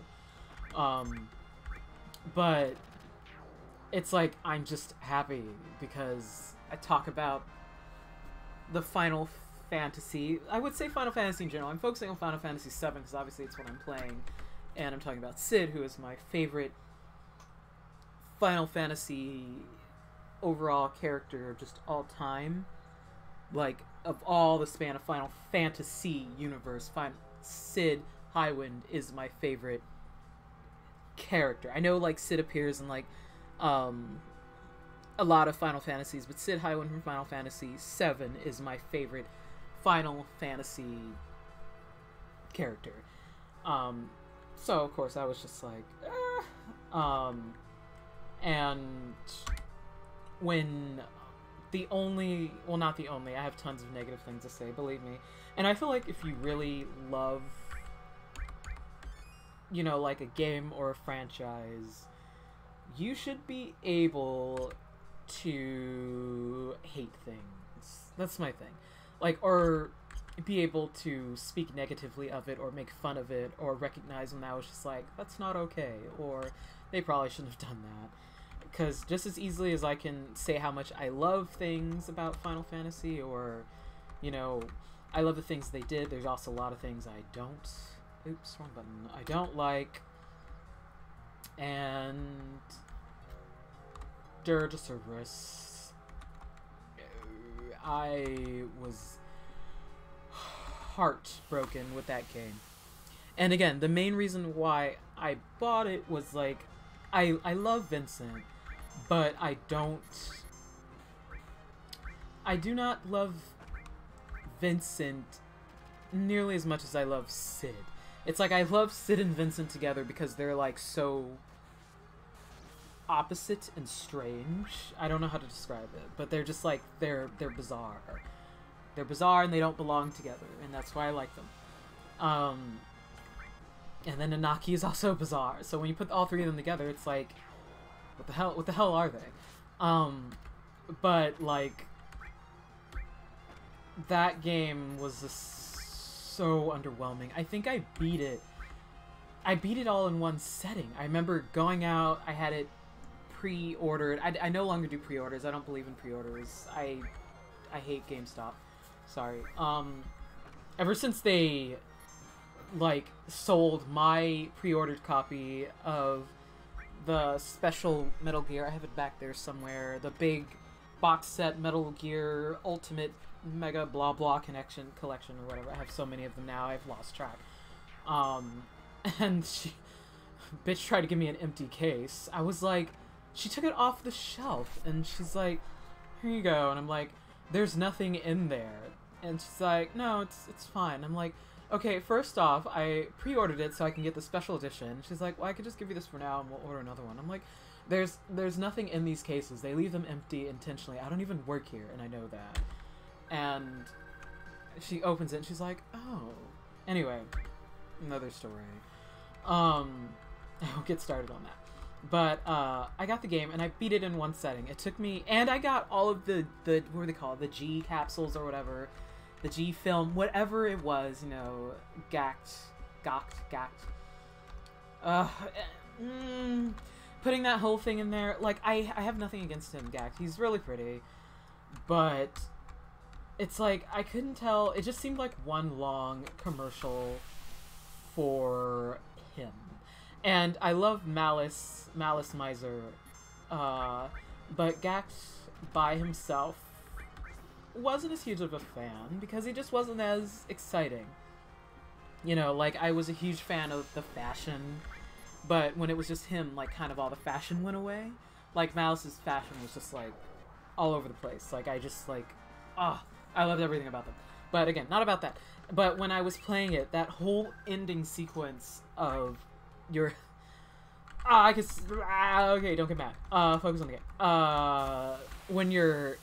But it's like, I'm just happy because I talk about the Final Fantasy. I would say Final Fantasy in general. I'm focusing on Final Fantasy VII because obviously it's what I'm playing. And I'm talking about Sid, who is my favorite Final Fantasy overall character of just all time. Like, of all the span of Final Fantasy universe, Sid Highwind is my favorite character. I know, like, Sid appears in, like, a lot of Final Fantasies, but Sid Highwind from Final Fantasy VII is my favorite Final Fantasy character. So, of course, I was just like, and when not the only, I have tons of negative things to say, believe me. And I feel like if you really love, you know, like a game or a franchise, you should be able to hate things. That's my thing. Like, or be able to speak negatively of it or make fun of it or recognize when that was just like, that's not okay, or they probably shouldn't have done that. Because just as easily as I can say how much I love things about Final Fantasy, or, you know, I love the things they did, there's also a lot of things I don't, oops, wrong button, I don't like, and Dirge of Cerberus, I was heartbroken with that game. And again, the main reason why I bought it was like, I love Vincent, but I do not love Vincent nearly as much as I love Sid. It's like I love Sid and Vincent together because they're like so opposite and strange. I don't know how to describe it, but they're just like they're bizarre. They're bizarre and they don't belong together, and that's why I like them. And then Nanaki is also bizarre. So when you put all three of them together, it's like, what the hell are they? But like, that game was just so underwhelming. I think I beat it. I beat it all in one setting. I remember going out. I had it pre-ordered. I no longer do pre-orders. I don't believe in pre-orders. I hate GameStop. Sorry. Ever since they like sold my pre-ordered copy of the special Metal Gear, I have it back there somewhere, the big box set Metal Gear Ultimate Mega blah blah collection or whatever. I have so many of them now, I've lost track. And bitch tried to give me an empty case. I was like, she took it off the shelf and she's like, here you go. And I'm like, there's nothing in there. And she's like, no, it's fine. I'm like, okay, first off, I pre-ordered it so I can get the special edition. She's like, well, I could just give you this for now and we'll order another one. I'm like, there's nothing in these cases. They leave them empty intentionally. I don't even work here, and I know that. And she opens it and she's like, oh. Anyway, another story. I won't get started on that. But I got the game and I beat it in one setting. It took me, and I got all of the what are they called? The G capsules or whatever. The G film, whatever it was, you know, gacked. Putting that whole thing in there, like, I have nothing against him, gacked. He's really pretty. But it's like, I couldn't tell, it just seemed like one long commercial for him. And I love Malice Miser, but gacked by himself wasn't as huge of a fan because he just wasn't as exciting. You know, like, I was a huge fan of the fashion, but when it was just him, like, kind of all the fashion went away. Like, Malice's fashion was just, like, all over the place. Like, I just, like, I loved everything about them. But again, not about that. But when I was playing it, that whole ending sequence of your... okay, don't get mad. Focus on the game. When you're...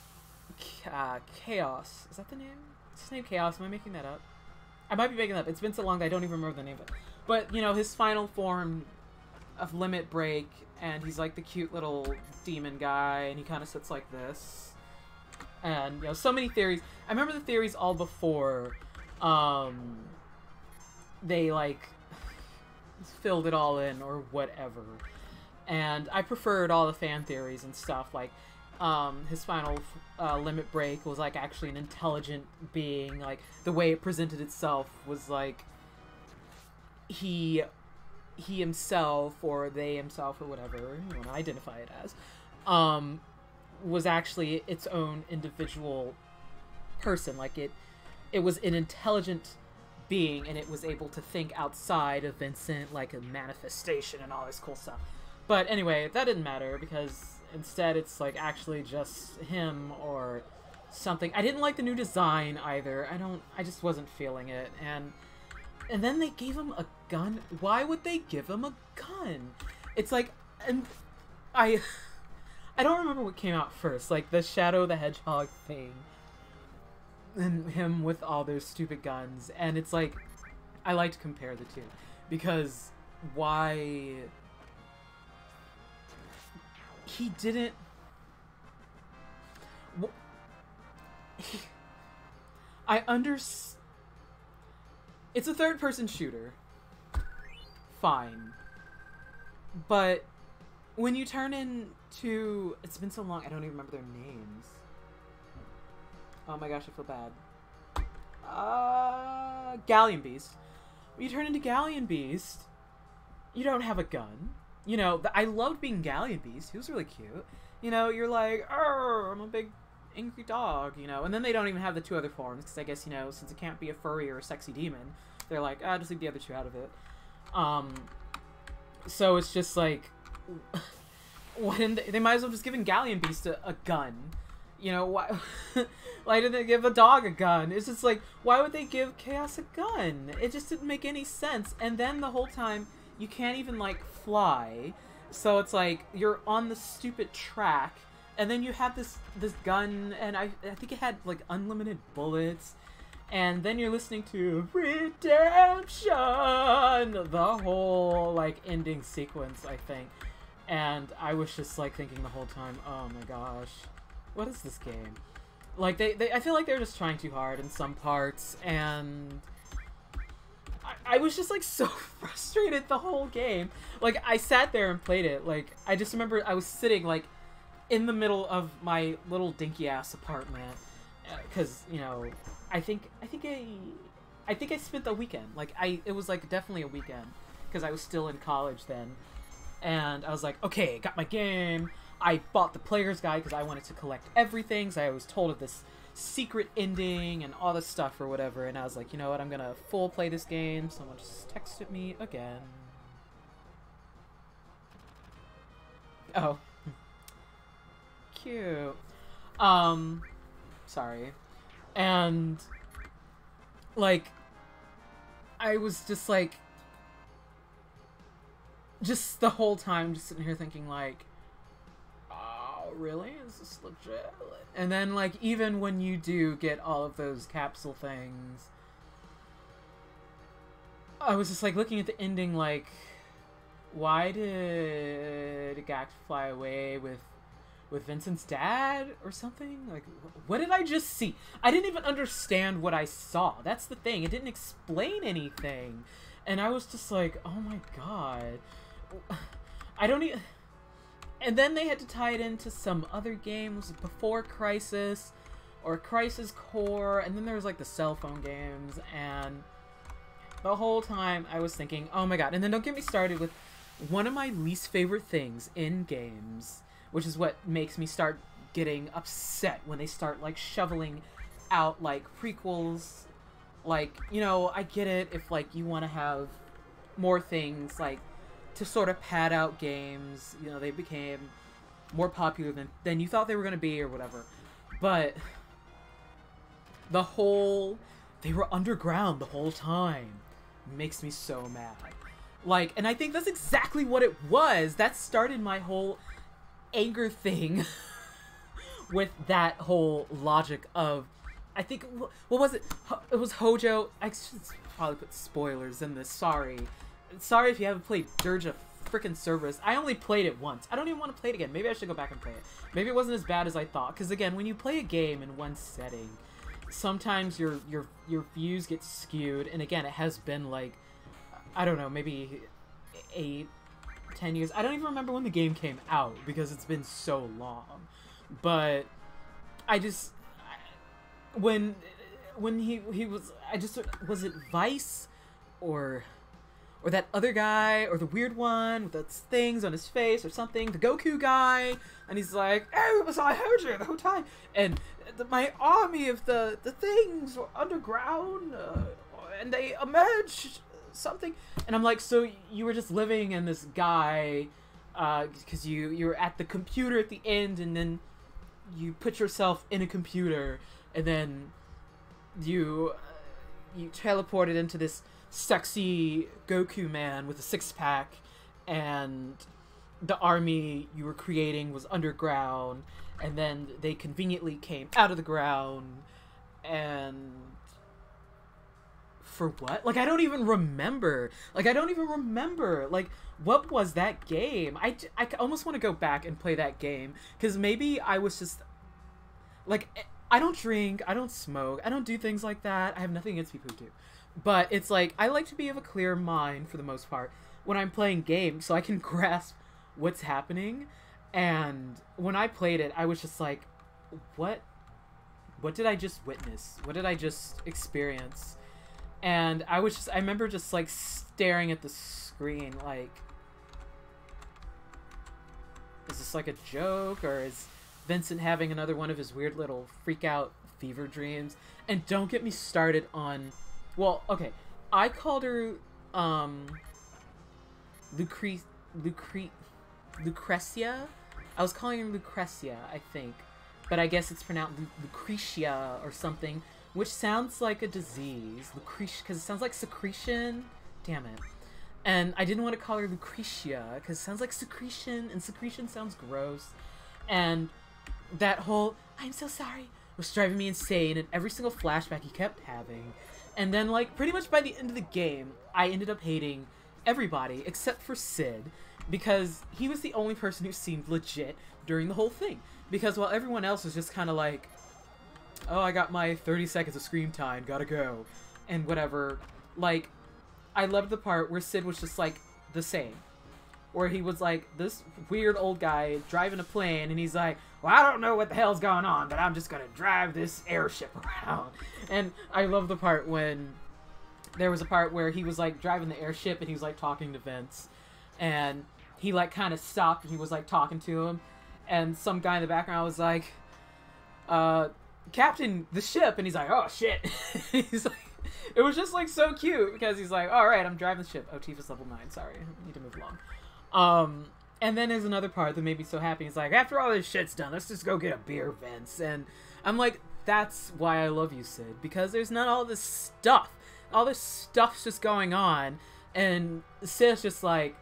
Chaos. Is that the name? Is his name Chaos? Am I making that up? I might be making that up. It's been so long that I don't even remember the name of it. But, you know, his final form of Limit Break, and he's like the cute little demon guy, and he kind of sits like this. And, you know, so many theories. I remember the theories all before they, like, filled it all in or whatever. And I preferred all the fan theories and stuff, like, his final Limit Break was, like, actually an intelligent being. Like, the way it presented itself was, like, he himself, or they himself, or whatever you want to identify it as, was actually its own individual person. Like, it was an intelligent being, and it was able to think outside of Vincent, like a manifestation and all this cool stuff. But anyway, that didn't matter, because instead it's, like, actually just him or something. I didn't like the new design either. I just wasn't feeling it. And then they gave him a gun. Why would they give him a gun? It's like, and I don't remember what came out first, like the Shadow the Hedgehog thing, and him with all those stupid guns. And it's like, I like to compare the two, because why he didn't... I understand. It's a third-person shooter. Fine. But when you turn into... It's been so long, I don't even remember their names. Oh my gosh, I feel bad. Galleon Beast. When you turn into Galleon Beast, you don't have a gun. You know, I loved being Galleon Beast. He was really cute. You know, you're like, I'm a big angry dog, you know. And then they don't even have the two other forms, because I guess, you know, since it can't be a furry or a sexy demon, They're like, ah, just leave the other two out of it. So it's just like, when they might as well just giving Galleon Beast a gun. You know, why didn't they give a dog a gun? It's just like, why would they give Chaos a gun? It just didn't make any sense. And then the whole time, you can't even, like, fly. So it's like, you're on the stupid track, and then you have this gun, and I think it had, like, unlimited bullets. And then you're listening to Redemption! The whole, like, ending sequence, I think. And I was just, like, thinking the whole time, oh my gosh. What is this game? Like, I feel like they're just trying too hard in some parts, and I was just, like, so frustrated the whole game. Like, I sat there and played it. Like, I just remember I was sitting, like, in the middle of my little dinky-ass apartment, because, you know, I think I spent the weekend. Like, it was, like, definitely a weekend, because I was still in college then. And I was like, okay, got my game. I bought the player's guide because I wanted to collect everything, so I was told of this secret ending and all this stuff or whatever, and I was like, you know what, I'm gonna full play this game. Someone just texted me again. Oh. Cute. Sorry. And, like, I was just like, just the whole time just sitting here thinking, like, really? Is this legit? And then, like, even when you do get all of those capsule things, I was just, like, looking at the ending, like, why did Gact fly away with Vincent's dad or something? Like, what did I just see? I didn't even understand what I saw. That's the thing. It didn't explain anything. And I was just like, oh my god. I don't even... And then they had to tie it into some other games before Crisis, or Crisis Core, and then there was, like, the cell phone games, and the whole time I was thinking, oh my god. And then don't get me started with one of my least favorite things in games, which is what makes me start getting upset when they start, like, shoveling out, like, prequels. Like, you know, I get it if, like, you want to have more things, like, to sort of pad out games, you know, they became more popular than you thought they were going to be or whatever. But the whole, they were underground the whole time, makes me so mad. Like, and I think that's exactly what it was. That started my whole anger thing with that whole logic of, I think, what was it? It was Hojo. I should probably put spoilers in this, sorry. Sorry if you haven't played Dirge of frickin' Cerberus. I only played it once. I don't even want to play it again. Maybe I should go back and play it. Maybe it wasn't as bad as I thought. Because again, when you play a game in one setting, sometimes your views get skewed. And again, it has been like, I don't know, maybe 8, 10 years. I don't even remember when the game came out because it's been so long. But I just, when he was, I just, was it Vice or that other guy, or the weird one with those things on his face or something, the Goku guy, and he's like, oh, it was I heard you the whole time, and my army of the things were underground, and they emerged something, and I'm like, so you were just living in this guy, because you were at the computer at the end, and then you put yourself in a computer, and then you teleported into this sexy Goku man with a six-pack, and the army you were creating was underground, and then they conveniently came out of the ground, and for what? Like, I don't even remember. Like, what was that game? I almost want to go back and play that game, because maybe I was just, like, I don't drink, I don't smoke, I don't do things like that. I have nothing against people who do. But it's like, I like to be of a clear mind, for the most part, when I'm playing games, so I can grasp what's happening. And when I played it, I was just like, what did I just witness? What did I just experience? And I remember just, like, staring at the screen, like, is this like a joke, or is Vincent having another one of his weird little freak out fever dreams? And don't get me started on, well, okay, I called her, Lucre Lucretia? I was calling her Lucretia, I think. But I guess it's pronounced Lucretia or something, which sounds like a disease. Lucretia, because it sounds like secretion. Damn it. And I didn't want to call her Lucretia, because it sounds like secretion, and secretion sounds gross. And that whole, I'm so sorry, was driving me insane, and every single flashback he kept having. And then, like, pretty much by the end of the game, I ended up hating everybody except for Sid, because he was the only person who seemed legit during the whole thing. Because while everyone else was just kind of like, oh, I got my 30 seconds of screen time, gotta go, and whatever, like, I loved the part where Sid was just, like, the same. Where he was, like, this weird old guy driving a plane, and he's like, well, I don't know what the hell's going on, but I'm just gonna drive this airship around. And I love the part when there was a part where he was, like, driving the airship, and he was, like, talking to Vince. And he, like, kind of stopped, and he was, like, talking to him. And some guy in the background was like, Captain, the ship. And he's like, oh, shit. He's like, it was just, like, so cute, because he's like, all right, I'm driving the ship. Oh, Tifa's level 9, sorry, I need to move along. And then there's another part that made me so happy. He's like, after all this shit's done, let's just go get a beer, Vince. And I'm like, that's why I love you, Sid, because there's not all this stuff. All this stuff's just going on, and Sid's just like,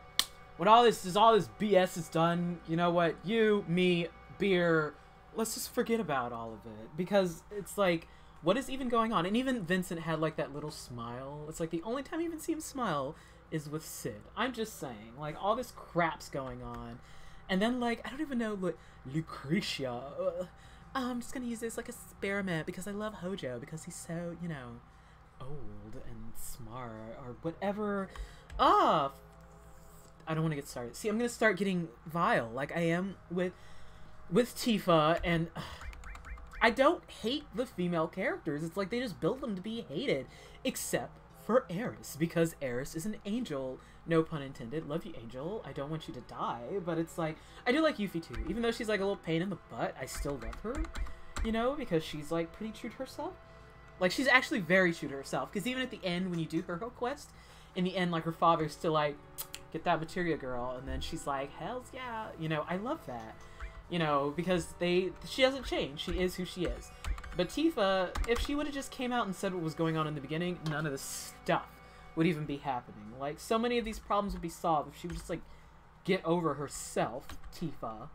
when all this BS is done, you know what, you, me, beer, let's just forget about all of it, because it's like, what is even going on? And even Vincent had, like, that little smile. It's like the only time you even see him smile is with Sid. I'm just saying, like, all this crap's going on, and then, like, I don't even know, like, Lucretia, I'm just gonna use this like experiment because I love Hojo, because he's so, you know, old and smart, or whatever. I don't want to get started. See, I'm gonna start getting vile, like I am with Tifa, and I don't hate the female characters. It's like they just build them to be hated, except for Eris, because Eris is an angel. No pun intended. Love you, Angel. I don't want you to die, but it's like, I do like Yuffie too. Even though she's like a little pain in the butt, I still love her, you know, because she's like pretty true to herself. Like, she's actually very true to herself, because even at the end, when you do her whole quest, in the end, like, her father's still like, get that materia, girl, and then she's like, hells yeah, you know, I love that, you know, because she doesn't change. She is who she is. But Tifa, if she would have just came out and said what was going on in the beginning, none of this stuff would even be happening. Like, so many of these problems would be solved if she would just, like, get over herself, Tifa.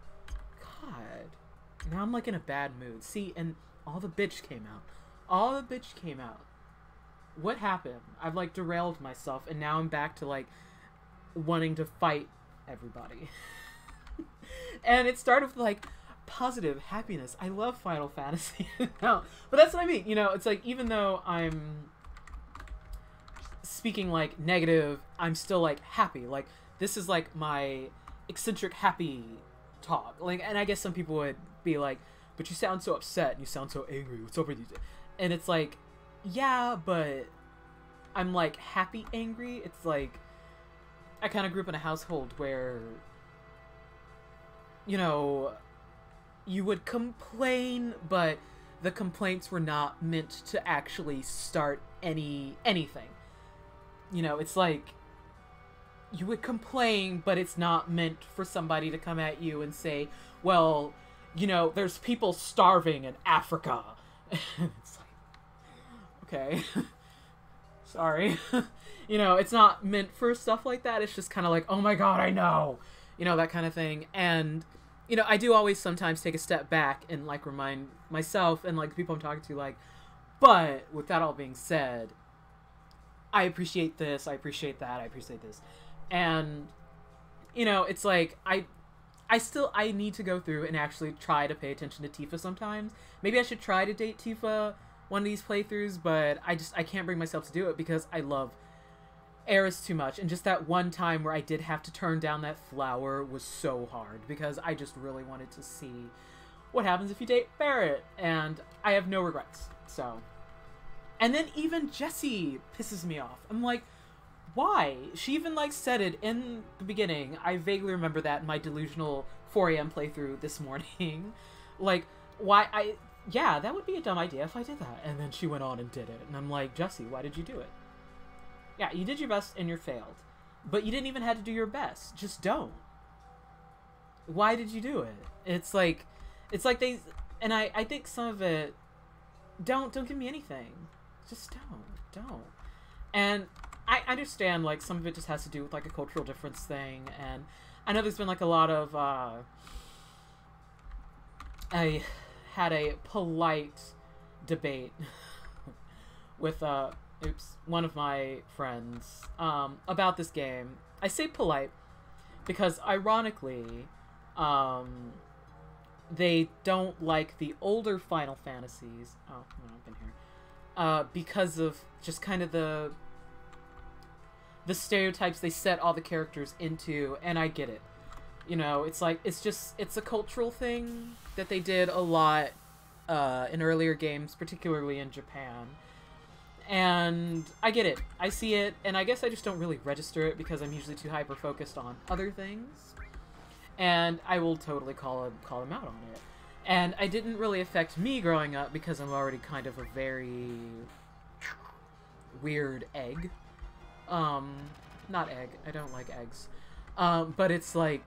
God. Now I'm, like, in a bad mood. See, and all the bitch came out. All the bitch came out. What happened? I've, like, derailed myself, and now I'm back to, like, wanting to fight everybody. And it started with, like, positive happiness. I love Final Fantasy. No, but that's what I mean. You know, it's like, even though I'm speaking, like, negative, I'm still, like, happy. Like, this is, like, my eccentric happy talk. Like, and I guess some people would be like, but you sound so upset and you sound so angry. What's up with you? And it's like, yeah, but I'm, like, happy angry. It's like, I kind of grew up in a household where, you know, you would complain, but the complaints were not meant to actually start anything. You know, it's like, you would complain, but it's not meant for somebody to come at you and say, well, you know, there's people starving in Africa. It's like, okay, sorry. You know, it's not meant for stuff like that. It's just kind of like, oh my god, I know. You know, that kind of thing. And, you know, I do always sometimes take a step back and, like, remind myself and, like, the people I'm talking to, like, but with that all being said, I appreciate this, I appreciate that, I appreciate this. And, you know, it's like, I need to go through and actually try to pay attention to Tifa sometimes. Maybe I should try to date Tifa one of these playthroughs, but I can't bring myself to do it because I love Eris too much. And just that one time where I did have to turn down that flower was so hard, because I just really wanted to see what happens if you date Barrett, and I have no regrets, so. And then even Jessie pisses me off. I'm like, why? She even, like, said it in the beginning. I vaguely remember that in my delusional 4 a.m. playthrough this morning. Like, why? Yeah, that would be a dumb idea if I did that. And then she went on and did it. And I'm like, Jessie, why did you do it? Yeah, you did your best and you failed. But you didn't even have to do your best. Just don't. Why did you do it? It's like they, and I think some of it, don't give me anything. Just don't. And I understand, like, some of it just has to do with, like, a cultural difference thing, and I know there's been, like, a lot of, I had a polite debate with, one of my friends, about this game. I say polite because, ironically, they don't like the older Final Fantasies. Oh, no, I've been here. Because of just kind of the stereotypes they set all the characters into, and I get it. You know, it's like, it's a cultural thing that they did a lot in earlier games, particularly in Japan. And I get it. I see it, and I guess I just don't really register it because I'm usually too hyper-focused on other things. And I will totally call them out on it. And it didn't really affect me growing up because I'm already kind of a very weird egg. Not egg. I don't like eggs. But it's like,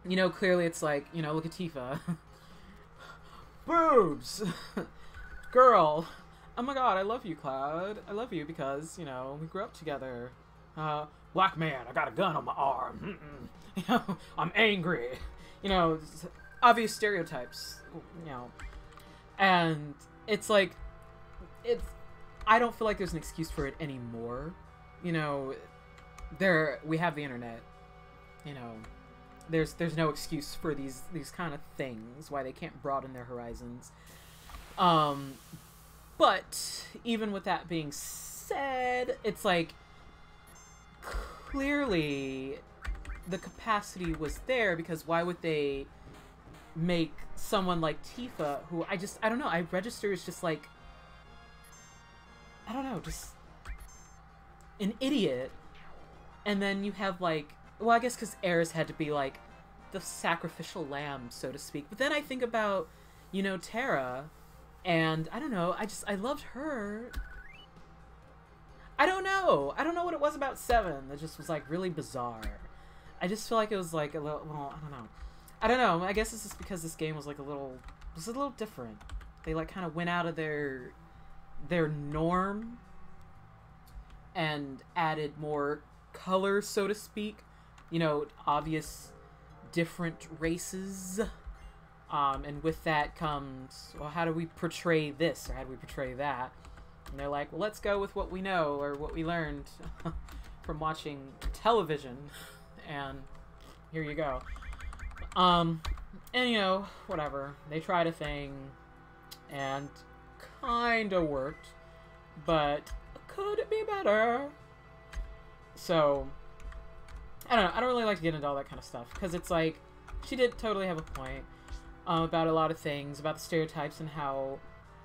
you know, clearly it's like, you know, look at Tifa. Boobs! Girl! Oh my god, I love you, Cloud. I love you because, you know, we grew up together. Black man, I got a gun on my arm. You know, I'm angry. You know, obvious stereotypes, you know. And it's like, I don't feel like there's an excuse for it anymore. You know, we have the internet. You know, there's no excuse for these kind of things, why they can't broaden their horizons. But even with that being said, it's like, clearly the capacity was there, because why would they make someone like Tifa, who I don't know, I register as just like, I don't know, just an idiot. And then you have like, well, I guess because Aerith had to be like the sacrificial lamb, so to speak. But then I think about, you know, Terra, and I don't know, I loved her. I don't know what it was about 7 that just was like really bizarre. I just feel like it was like a little, well, I don't know. I guess it's just because this game was like a little different. They like kind of went out of their norm and added more color, so to speak. You know, obvious different races. And with that comes, well, how do we portray this, or how do we portray that? And they're like, well, let's go with what we know, or what we learned from watching television. And here you go. And, you know, whatever. They tried a thing, and kinda worked, but could it be better? So, I don't know. I don't really like to get into all that kind of stuff, because it's like, she did totally have a point about a lot of things, about the stereotypes and how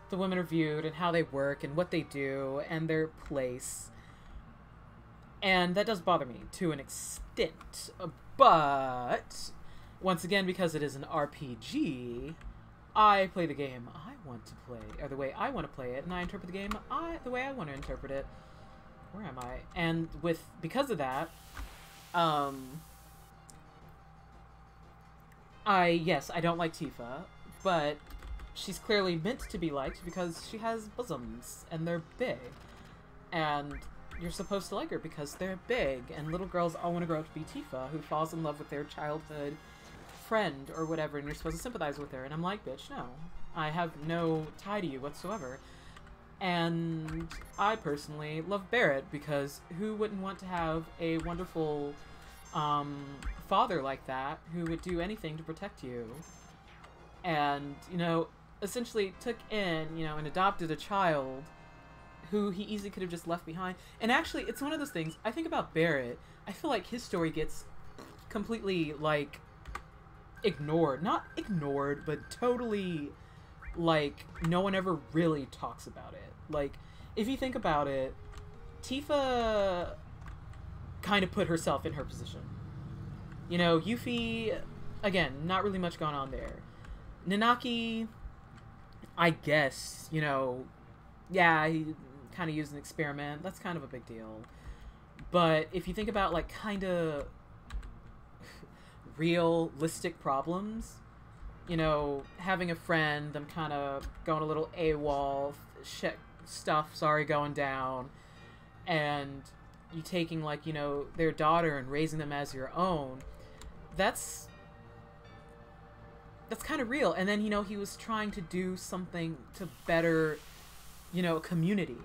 the women are viewed and how they work and what they do and their place. And that does bother me to an extent. But, once again, because it is an RPG, I play the game I want to play, or the way I want to play it, and I interpret the game the way I want to interpret it. Where am I? And because of that, yes, I don't like Tifa, but she's clearly meant to be liked because she has bosoms, and they're big. And you're supposed to like her because they're big, and little girls all want to grow up to be Tifa, who falls in love with their childhood friend or whatever, and you're supposed to sympathize with her. And I'm like, bitch, no. I have no tie to you whatsoever. And I personally love Barrett, because who wouldn't want to have a wonderful father like that who would do anything to protect you, and, you know, essentially took in, you know, and adopted a child who he easily could have just left behind. And actually, it's one of those things, I think about Barrett, I feel like his story gets completely, like, ignored. Not ignored, but totally, like, no one ever really talks about it. Like, if you think about it, Tifa kind of put herself in her position. You know, Yuffie, again, not really much going on there. Nanaki, I guess, you know, yeah, kind of used an experiment, that's kind of a big deal. But if you think about, like, kind of realistic problems, you know, having a friend, them kind of going a little AWOL, shit, stuff, sorry, going down, and you taking, like, you know, their daughter and raising them as your own, that's kind of real. And then, you know, he was trying to do something to better, you know, a community,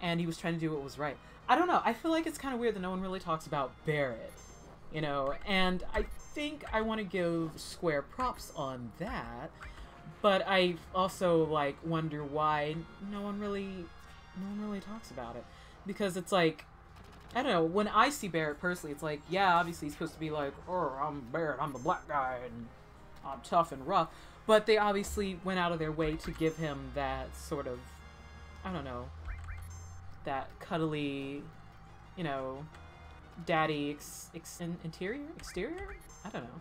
and he was trying to do what was right. I don't know, I feel like it's kind of weird that no one really talks about Barrett, you know, and I think I want to give Square props on that, but I also, like, wonder why no one really talks about it, because it's like, I don't know, when I see Barrett personally, it's like, yeah, obviously he's supposed to be like, oh, I'm Barrett, I'm the black guy, and I'm tough and rough, but they obviously went out of their way to give him that sort of, I don't know, that cuddly, you know, daddy exterior? I don't know.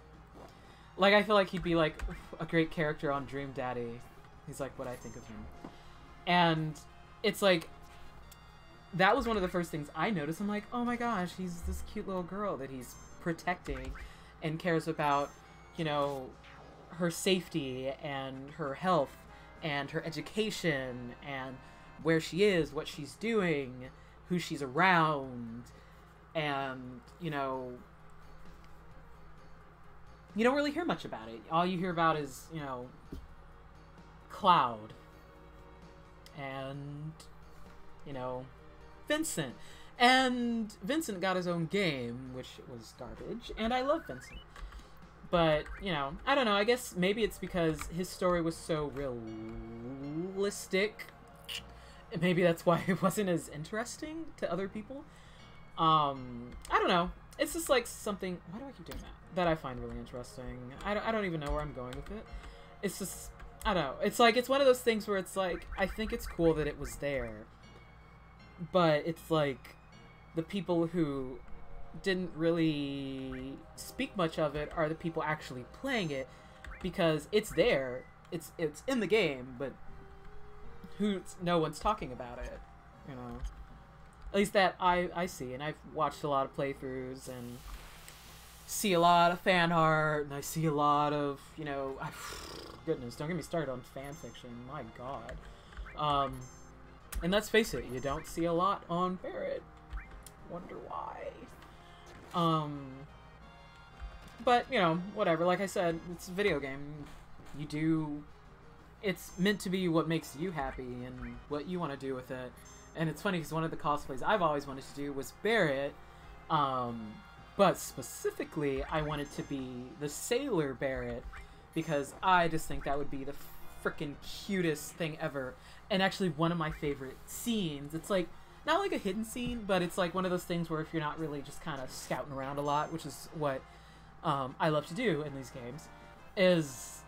Like, I feel like he'd be, like, a great character on Dream Daddy. He's, like, what I think of him. And it's, like, that was one of the first things I noticed. I'm like, oh my gosh, he's this cute little girl that he's protecting and cares about, you know, her safety and her health and her education and where she is, what she's doing, who she's around, and, you know, you don't really hear much about it. All you hear about is, you know, Cloud and, you know, Vincent. And Vincent got his own game, which was garbage, and I love Vincent. But, you know, I don't know, I guess maybe it's because his story was so realistic. Maybe that's why it wasn't as interesting to other people. I don't know. It's just like something... Why do I keep doing that? That I find really interesting. I don't even know where I'm going with it. It's just... I don't know. It's like, it's one of those things where it's like, I think it's cool that it was there. But it's like, the people who didn't really speak much of it are the people actually playing it. Because it's there. It's in the game, but no one's talking about it. You know? At least that I see, and I've watched a lot of playthroughs and see a lot of fan art, and I see a lot of, you know, goodness, don't get me started on fan fiction, my god. And let's face it, you don't see a lot on Barrett. Wonder why. But, you know, whatever, like I said, it's a video game. It's meant to be what makes you happy and what you want to do with it. And it's funny because one of the cosplays I've always wanted to do was Barrett, but specifically I wanted to be the Sailor Barrett because I just think that would be the freaking cutest thing ever. And actually one of my favorite scenes. It's like, not like a hidden scene, but it's like one of those things where if you're not really just kind of scouting around a lot, which is what I love to do in these games, is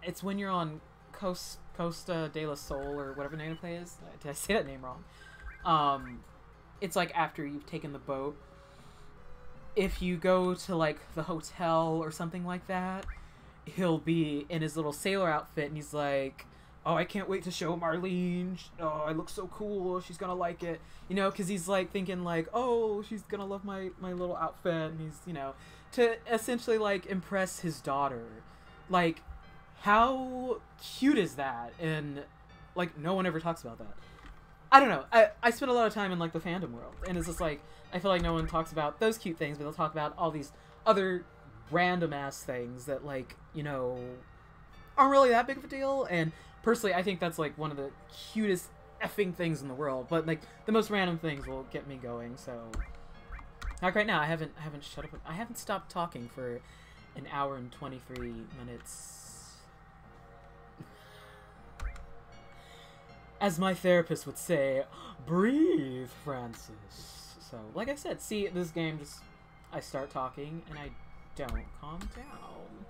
it's when you're on Costa de la Sol, or whatever the name of the play is. Did I say that name wrong? It's like after you've taken the boat. If you go to like the hotel or something like that, he'll be in his little sailor outfit and he's like, oh, I can't wait to show Marlene. Oh, I look so cool. She's gonna like it. You know, because he's like thinking like, oh, she's gonna love my little outfit. And he's, you know, to essentially like impress his daughter. Like, how cute is that? And like, no one ever talks about that. I don't know. I spend a lot of time in like the fandom world, and it's just like, I feel like no one talks about those cute things, but they'll talk about all these other random ass things that, like, you know, aren't really that big of a deal. And personally, I think that's like one of the cutest effing things in the world. But like the most random things will get me going. So like right now, I haven't shut up. I haven't stopped talking for an hour and 23 minutes. As my therapist would say, breathe, Francis. So, like I said, see, this game just, I start talking and I don't calm down.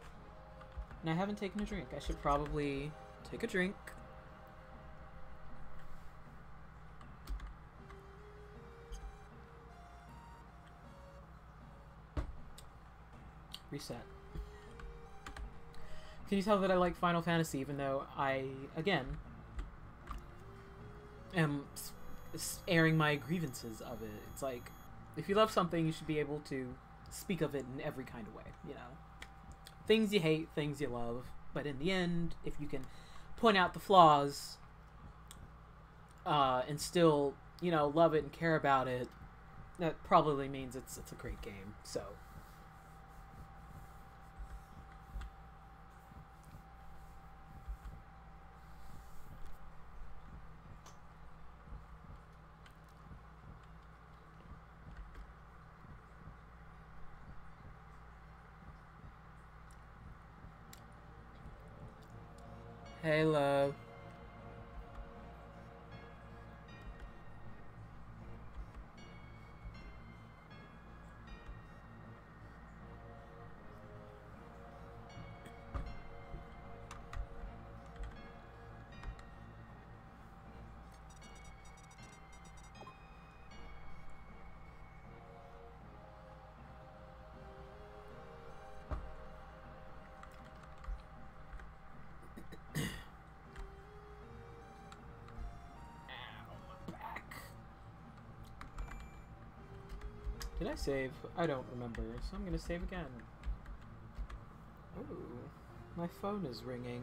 And I haven't taken a drink. I should probably take a drink. Reset. Can you tell that I like Final Fantasy even though I, again, am airing my grievances of it. It's like, if you love something, you should be able to speak of it in every kind of way, you know? Things you hate, things you love, but in the end, if you can point out the flaws, and still, you know, love it and care about it, that probably means it's a great game, so... Hey, love. Did I save? I don't remember, so I'm gonna save again. Ooh, my phone is ringing.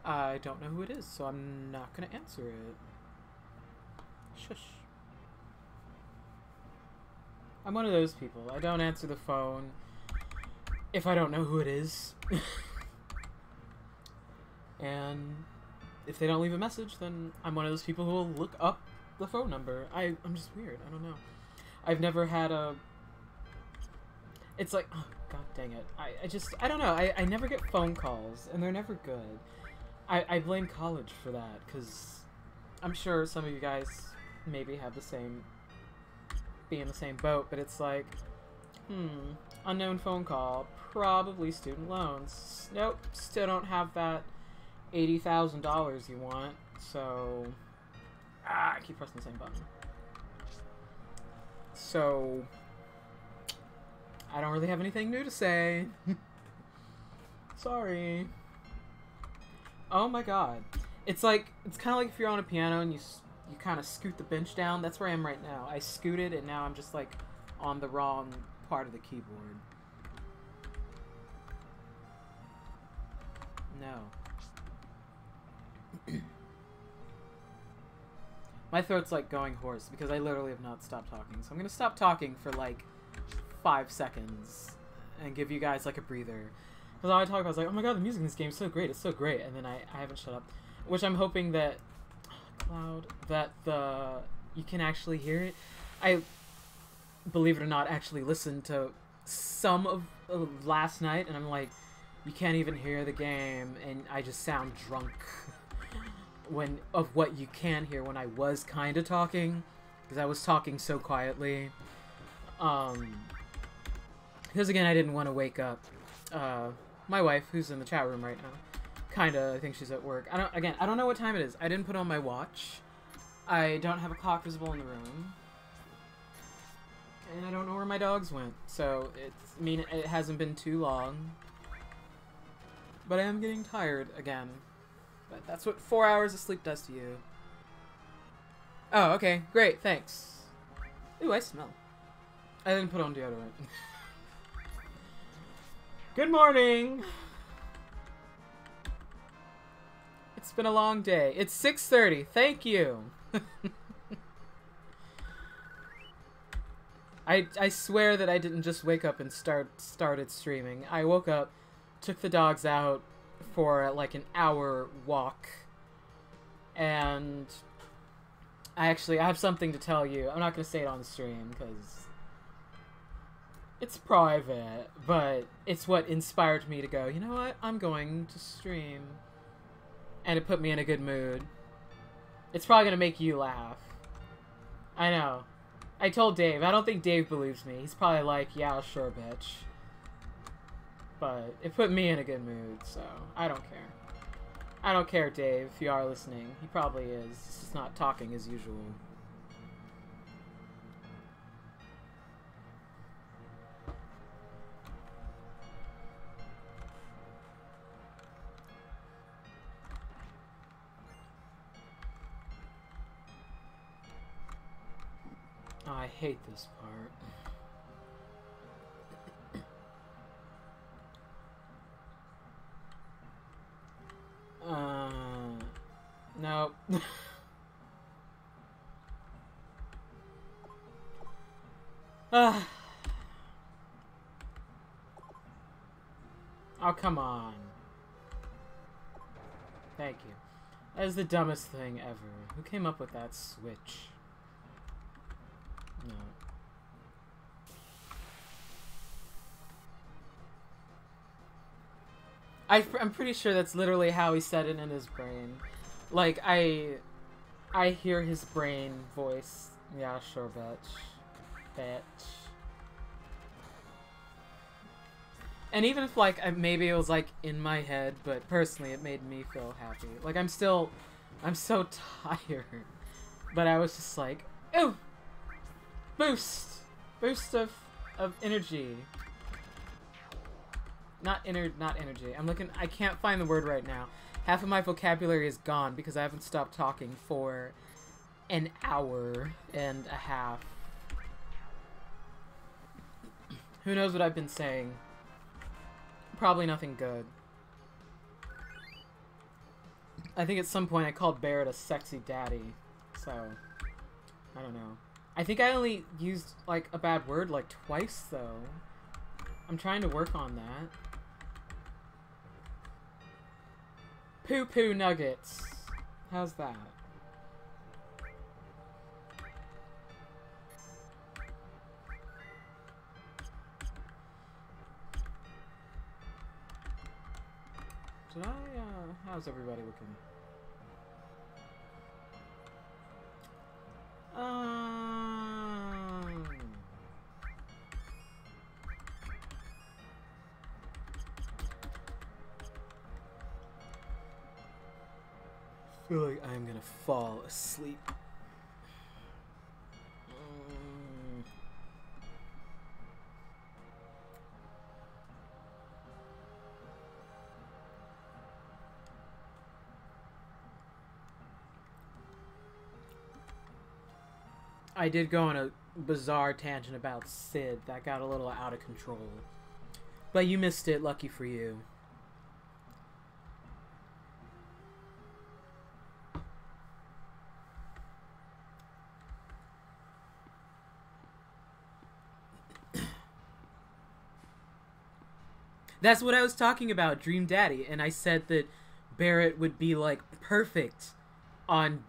I don't know who it is, so I'm not gonna answer it. Shush. I'm one of those people. I don't answer the phone if I don't know who it is. And if they don't leave a message, then I'm one of those people who will look up the phone number. I'm just weird. I don't know. I've never had a... It's like... Oh, god dang it. I don't know. I never get phone calls, and they're never good. I blame college for that, because I'm sure some of you guys maybe have the same... be in the same boat, but it's like... unknown phone call. Probably student loans. Nope. Still don't have that $80,000 you want, so... I keep pressing the same button. So, I don't really have anything new to say. Sorry. Oh my god. It's like, it's kind of like if you're on a piano and you kind of scoot the bench down. That's where I am right now. I scooted and now I'm just like on the wrong part of the keyboard. No. My throat's like going hoarse because I literally have not stopped talking. So I'm going to stop talking for like 5 seconds and give you guys like a breather. Because all I talk about is like, oh my god, the music in this game is so great. It's so great. And then I haven't shut up. Which I'm hoping that, Cloud, that you can actually hear it. I, believe it or not, actually listened to some of last night. And I'm like, you can't even hear the game. And I just sound drunk. Of what you can hear when I was kind of talking, because I was talking so quietly. Because again, I didn't want to wake up my wife, who's in the chat room right now. Kinda, I think she's at work. I don't know what time it is. I didn't put on my watch. I don't have a clock visible in the room, and I don't know where my dogs went. So it hasn't been too long, but I am getting tired again. But that's what 4 hours of sleep does to you. Oh, okay. Great, thanks. Ooh, I smell. I didn't put on deodorant. Good morning! It's been a long day. It's 6:30. Thank you! I swear that I didn't just wake up and started streaming. I woke up, took the dogs out for like an hour walk, and I have something to tell you. I'm not gonna say it on the stream because it's private, but it's what inspired me to go, you know what, I'm going to stream, and it put me in a good mood. It's probably gonna make you laugh. I know. I told Dave. I don't think Dave believes me. He's probably like, yeah, sure, bitch. But it put me in a good mood, so I don't care. I don't care, Dave, if you are listening. He probably is. He's just not talking as usual. I hate this part. No. Oh, come on. Thank you. That is the dumbest thing ever. Who came up with that switch? No. I'm pretty sure that's literally how he said it in his brain. Like, I hear his brain voice. Yeah, sure, bitch. Bitch. And even if, like, maybe it was, like, in my head, but personally it made me feel happy. Like, I'm so tired. But I was just like, ooh! Boost! Boost of energy. Not energy. I'm looking, I can't find the word right now. Half of my vocabulary is gone because I haven't stopped talking for an hour and a half. Who knows what I've been saying? Probably nothing good. I think at some point I called Barrett a sexy daddy, so I don't know. I think I only used like a bad word like twice though. I'm trying to work on that. Poo poo nuggets. How's that? Did I, how's everybody looking? I feel like I'm gonna fall asleep. I did go on a bizarre tangent about Sid that got a little out of control. But you missed it, lucky for you. That's what I was talking about, Dream Daddy, and I said that Barrett would be like perfect on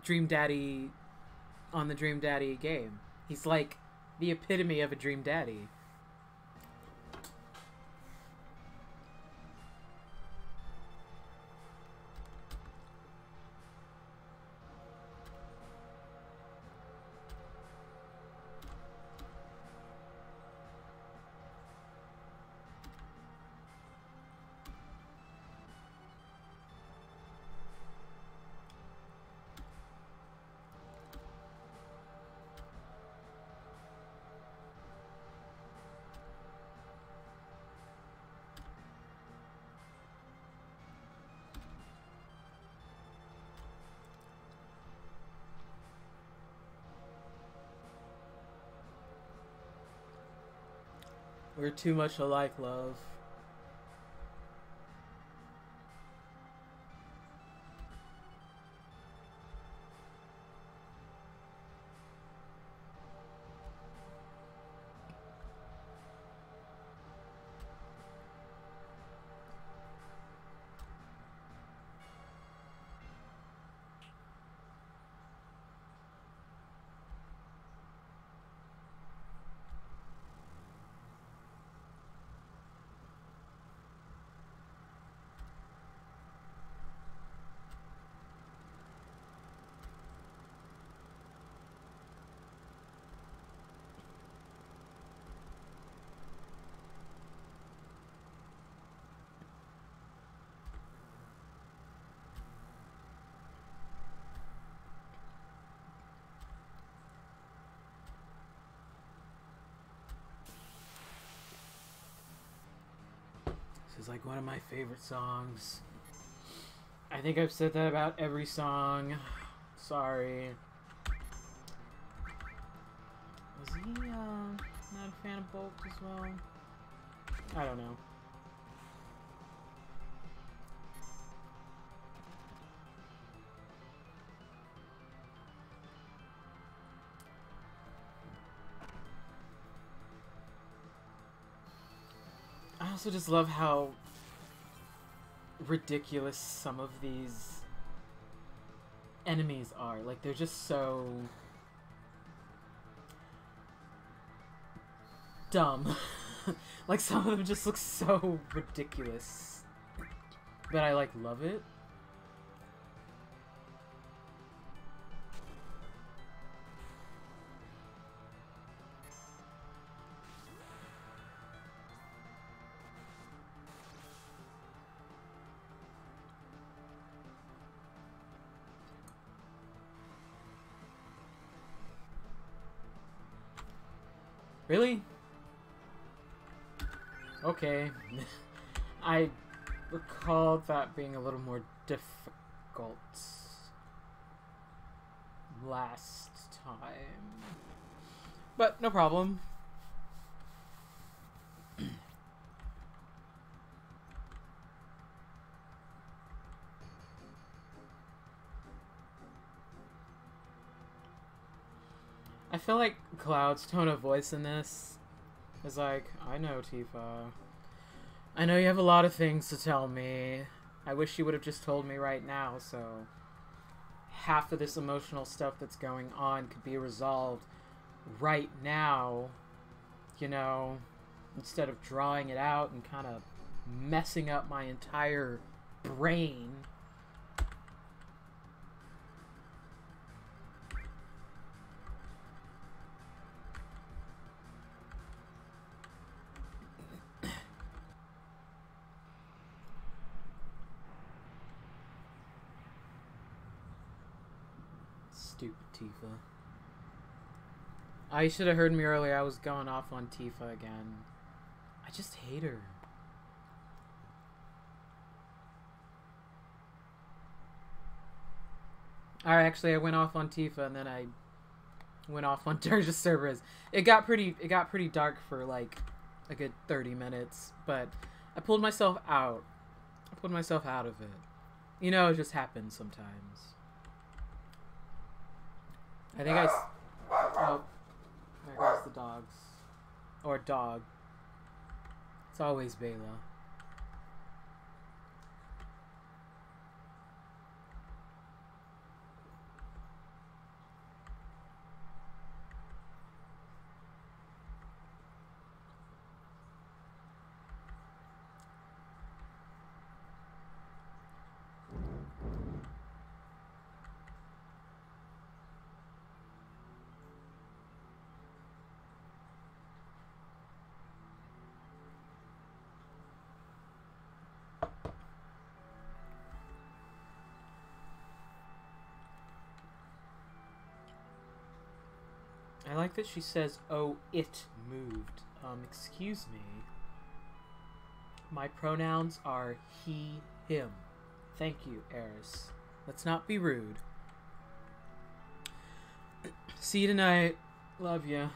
Dream Daddy, on the Dream Daddy game. He's like the epitome of a Dream Daddy. We're too much alike, love. This is like one of my favorite songs. I think I've said that about every song. Sorry. bolt as well? I don't know. I also just love how ridiculous some of these enemies are. Like, they're just so dumb. Like, some of them just look so ridiculous. But I, like, love it. Really? Okay. I recalled that being a little more difficult last time. But no problem. I feel like Cloud's tone of voice in this is like, I know, Tifa. I know you have a lot of things to tell me. I wish you would have just told me right now, so half of this emotional stuff that's going on could be resolved right now, you know, instead of drawing it out and kind of messing up my entire brain. Stupid Tifa. I should have heard me earlier. I was going off on Tifa again. I just hate her. Alright, actually I went off on Tifa and then I went off on Dirge Cerberus. It got pretty dark for like a good 30 minutes, but I pulled myself out. I pulled myself out of it. You know, it just happens sometimes. I think oh, there goes the dogs. Or dog. It's always Bela. I like that she says, oh, it moved. Excuse me. My pronouns are he, him. Thank you, Eris. Let's not be rude. See you tonight. Love ya.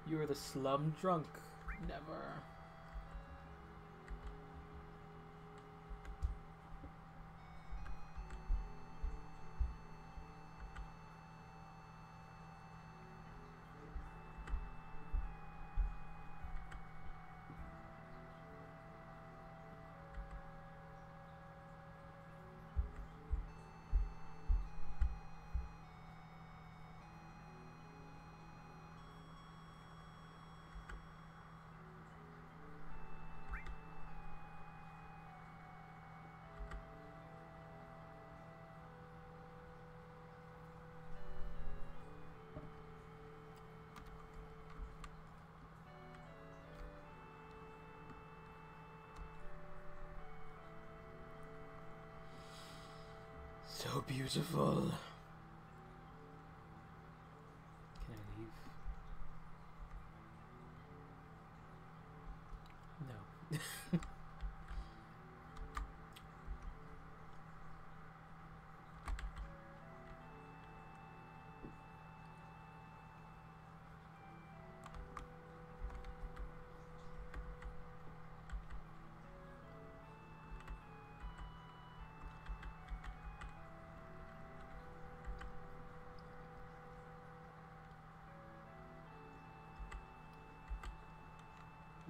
You are the slum drunk. Never. so beautiful. Can I leave? No.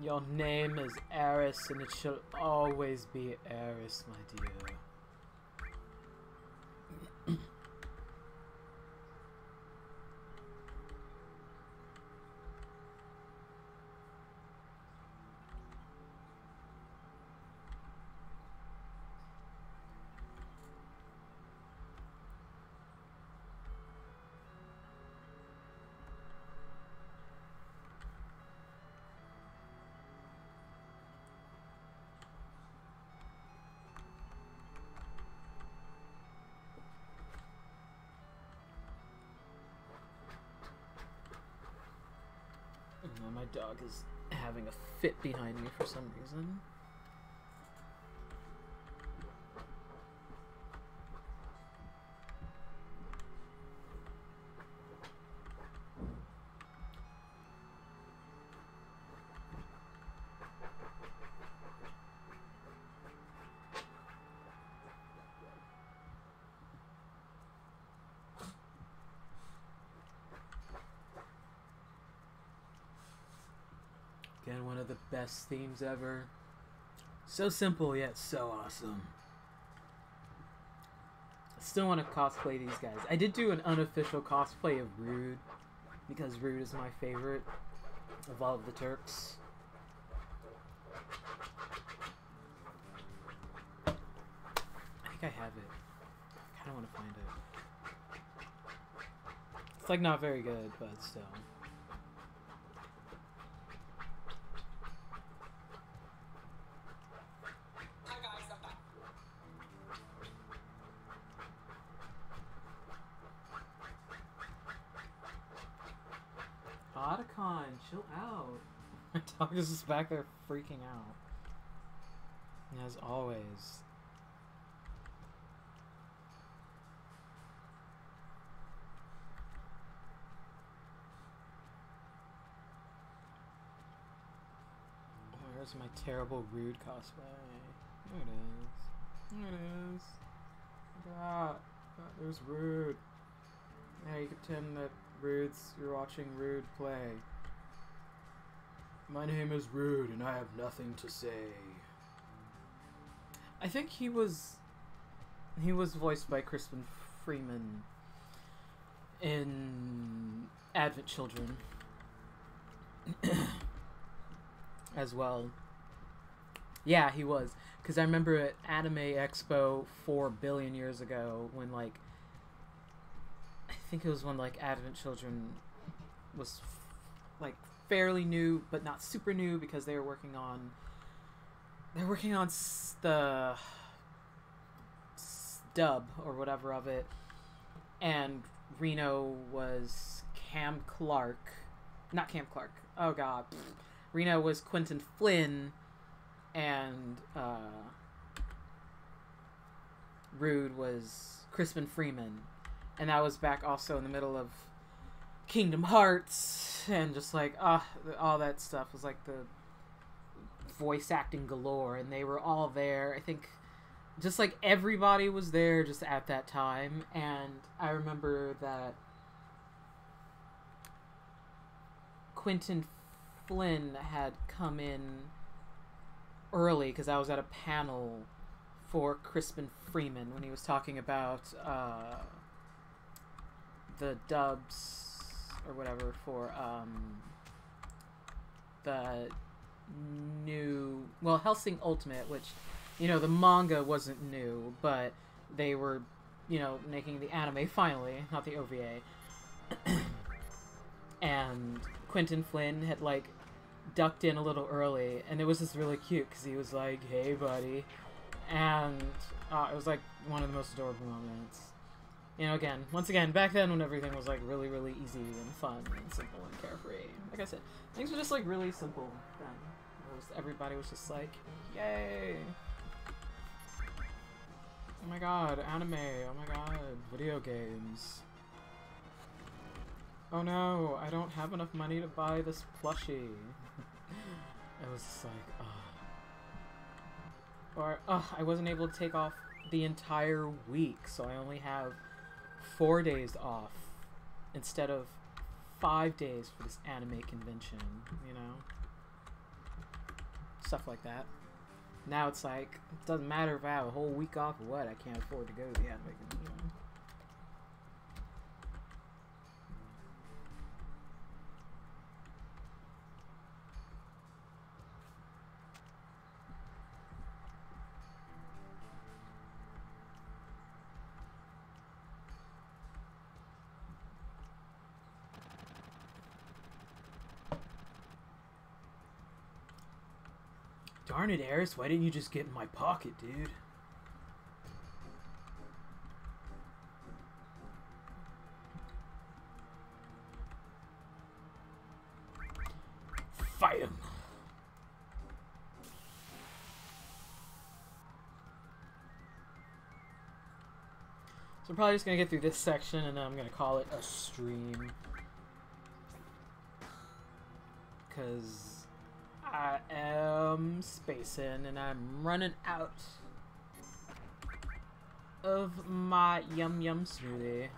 Your name is Eris, and it shall always be Eris, my dear. My dog is having a fit behind me for some reason. Again, one of the best themes ever. So simple, yet so awesome. I still want to cosplay these guys. I did do an unofficial cosplay of Rude, because Rude is my favorite of all of the Turks. I think I have it. I kind of want to find it. It's like not very good, but still. Otacon, chill out. My dog is just back there freaking out. As always. Where's my terrible Rude cosplay? There it is. There it is. There's Rude. Yeah, you can pretend that you're watching Rude play. My name is Rude and I have nothing to say. I think he was voiced by Crispin Freeman in Advent Children as well. Yeah, he was. Because I remember at Anime Expo 4 billion years ago when, like, I think it was when, like, Advent Children was, like, fairly new, but not super new because they were working on... the dub or whatever of it, and Reno was Cam Clark. Not Cam Clark. Oh, God. Reno was Quentin Flynn, and Rude was Crispin Freeman. And that was back also in the middle of Kingdom Hearts, and just like, all that stuff was like the voice acting galore, and they were all there. I think just like everybody was there just at that time, and I remember that Quentin Flynn had come in early because I was at a panel for Crispin Freeman when he was talking about the dubs or whatever for the new, well, Hellsing Ultimate, which, you know, the manga wasn't new, but they were, you know, making the anime finally, not the OVA. And Quentin Flynn had, like, ducked in a little early, and it was just really cute because he was like, "Hey, buddy," And it was like one of the most adorable moments. You know, once again, back then when everything was like really, really easy and fun and simple and carefree. Like I said, things were just like really simple then. Everybody was just like, yay! Oh my god, anime! Oh my god, video games. Oh no, I don't have enough money to buy this plushie. It was just like, Or, I wasn't able to take off the entire week, so I only have 4 days off instead of 5 days for this anime convention, you know? Stuff like that. Now it's like, it doesn't matter if I have a whole week off or what, I can't afford to go to the anime convention. Darn it, Eris, why didn't you just get in my pocket, dude? Fight him! So I'm probably just gonna get through this section and then I'm gonna call it a stream. Because I am spacing and I'm running out of my yum yum smoothie.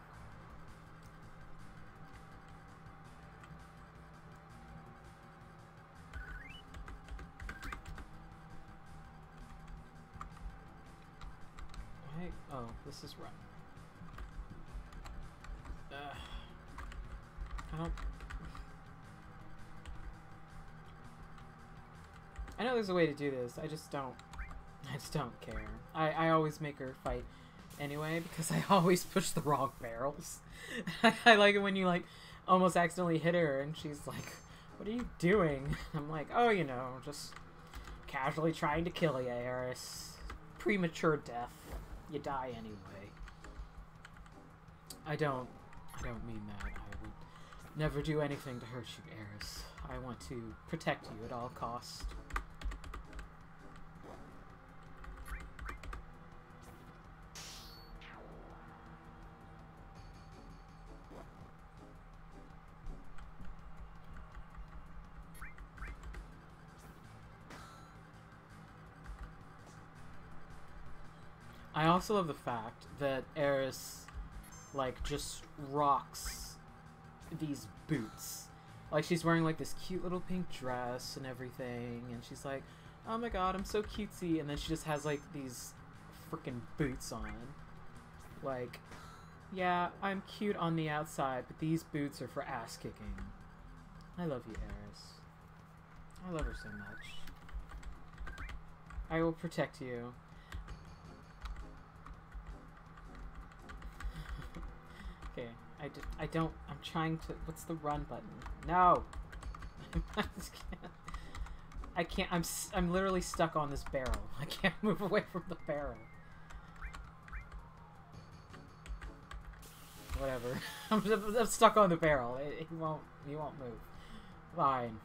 Right? Oh, this is right. I know there's a way to do this. I just don't care. I always make her fight anyway because I always push the wrong barrels. I like it when you like almost accidentally hit her and she's like, "What are you doing?" I'm like, "Oh, you know, just casually trying to kill you, Eris. Premature death. You die anyway." I don't mean that. I would never do anything to hurt you, Eris. I want to protect you at all costs. I also love the fact that Eris, like, just rocks these boots. Like, she's wearing, like, this cute little pink dress and everything, and she's like, "Oh my god, I'm so cutesy," and then she just has, like, these freaking boots on. Like, yeah, I'm cute on the outside, but these boots are for ass-kicking. I love you, Eris. I love her so much. I will protect you. Okay, I'm trying to, what's the run button? No! I just can't. I can't, I'm literally stuck on this barrel. I can't move away from the barrel. Whatever. I'm stuck on the barrel. He won't move. Fine.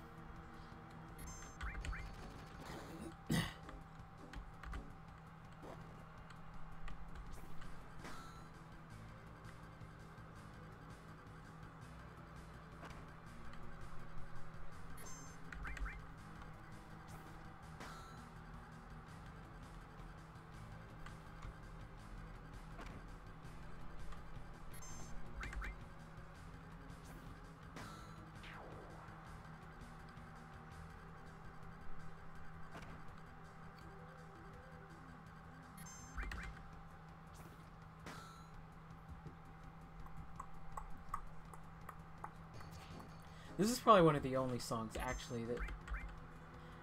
This is probably one of the only songs, actually, that...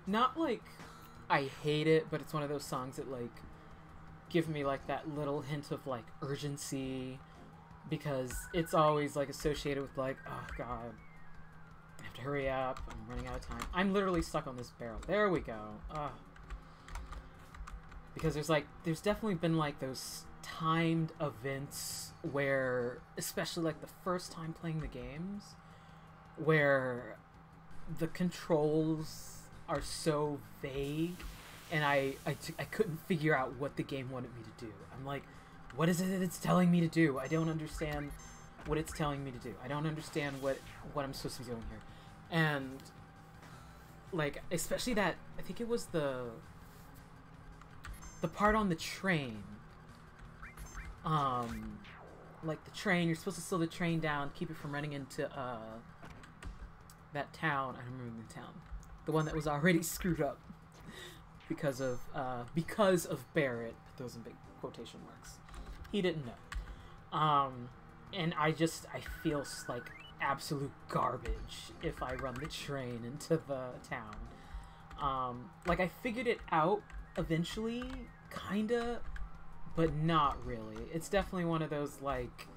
Not, like, I hate it, but it's one of those songs that, like, give me, like, that little hint of, like, urgency. Because it's always, like, associated with, like, oh, God. I have to hurry up. I'm running out of time. I'm literally stuck on this barrel. There we go. Ugh. because there's definitely been like those timed events where, especially like the first time playing the games, where the controls are so vague, and I couldn't figure out what the game wanted me to do. I'm like, what is it that it's telling me to do? I don't understand what it's telling me to do. I don't understand what I'm supposed to be doing here. And like, especially that, I think it was the part on the train. Like the train, you're supposed to slow the train down, keep it from running into that town. I don't remember the town. The one that was already screwed up because of Barrett. Put those in big quotation marks. He didn't know. And I feel like absolute garbage if I run the train into the town. Like, I figured it out eventually, kinda, but not really. It's definitely one of those, like,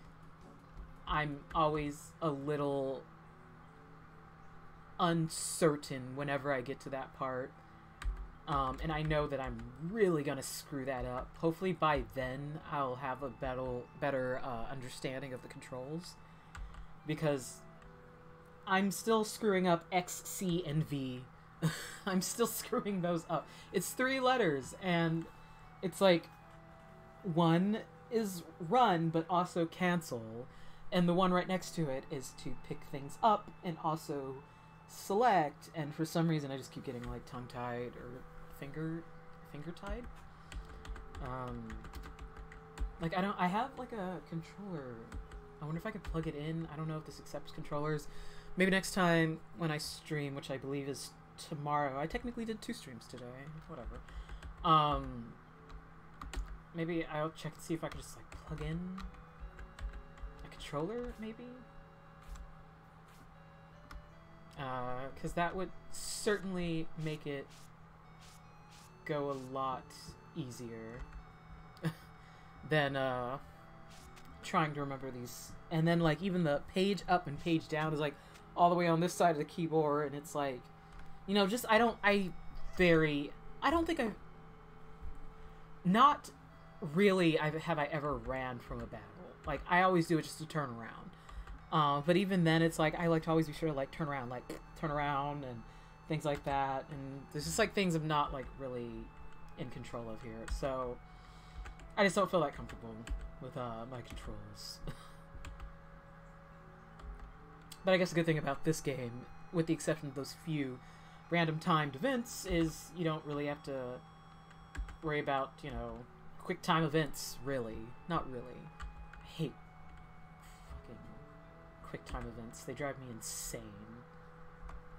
I'm always a little uncertain whenever I get to that part. And I know that I'm really gonna screw that up. Hopefully by then I'll have a better understanding of the controls, because I'm still screwing up X, C, and V. I'm still screwing those up. It's 3 letters, and it's like, one is run, but also cancel, and the one right next to it is to pick things up and also select, and for some reason I just keep getting like tongue-tied or finger-tied. Like, I have like a controller. I wonder if I could plug it in. I don't know if this accepts controllers. Maybe next time when I stream, which I believe is tomorrow. I technically did 2 streams today. Whatever. Maybe I'll check and see if I can just like plug in a controller, maybe? Because that would certainly make it go a lot easier than trying to remember these. And then like even the page up and page down is like all the way on this side of the keyboard, and it's like, you know, just I don't think I've not really have I ever ran from a battle. Like, I always do it just to turn around. But even then, it's like I like to always be sure to like turn around and things like that. And there's just like things I'm not like really in control of here. So I just don't feel that comfortable with my controls. But I guess the good thing about this game, with the exception of those few random timed events, is you don't really have to worry about, you know, quick time events, really. Not really. I hate fucking quick time events. They drive me insane.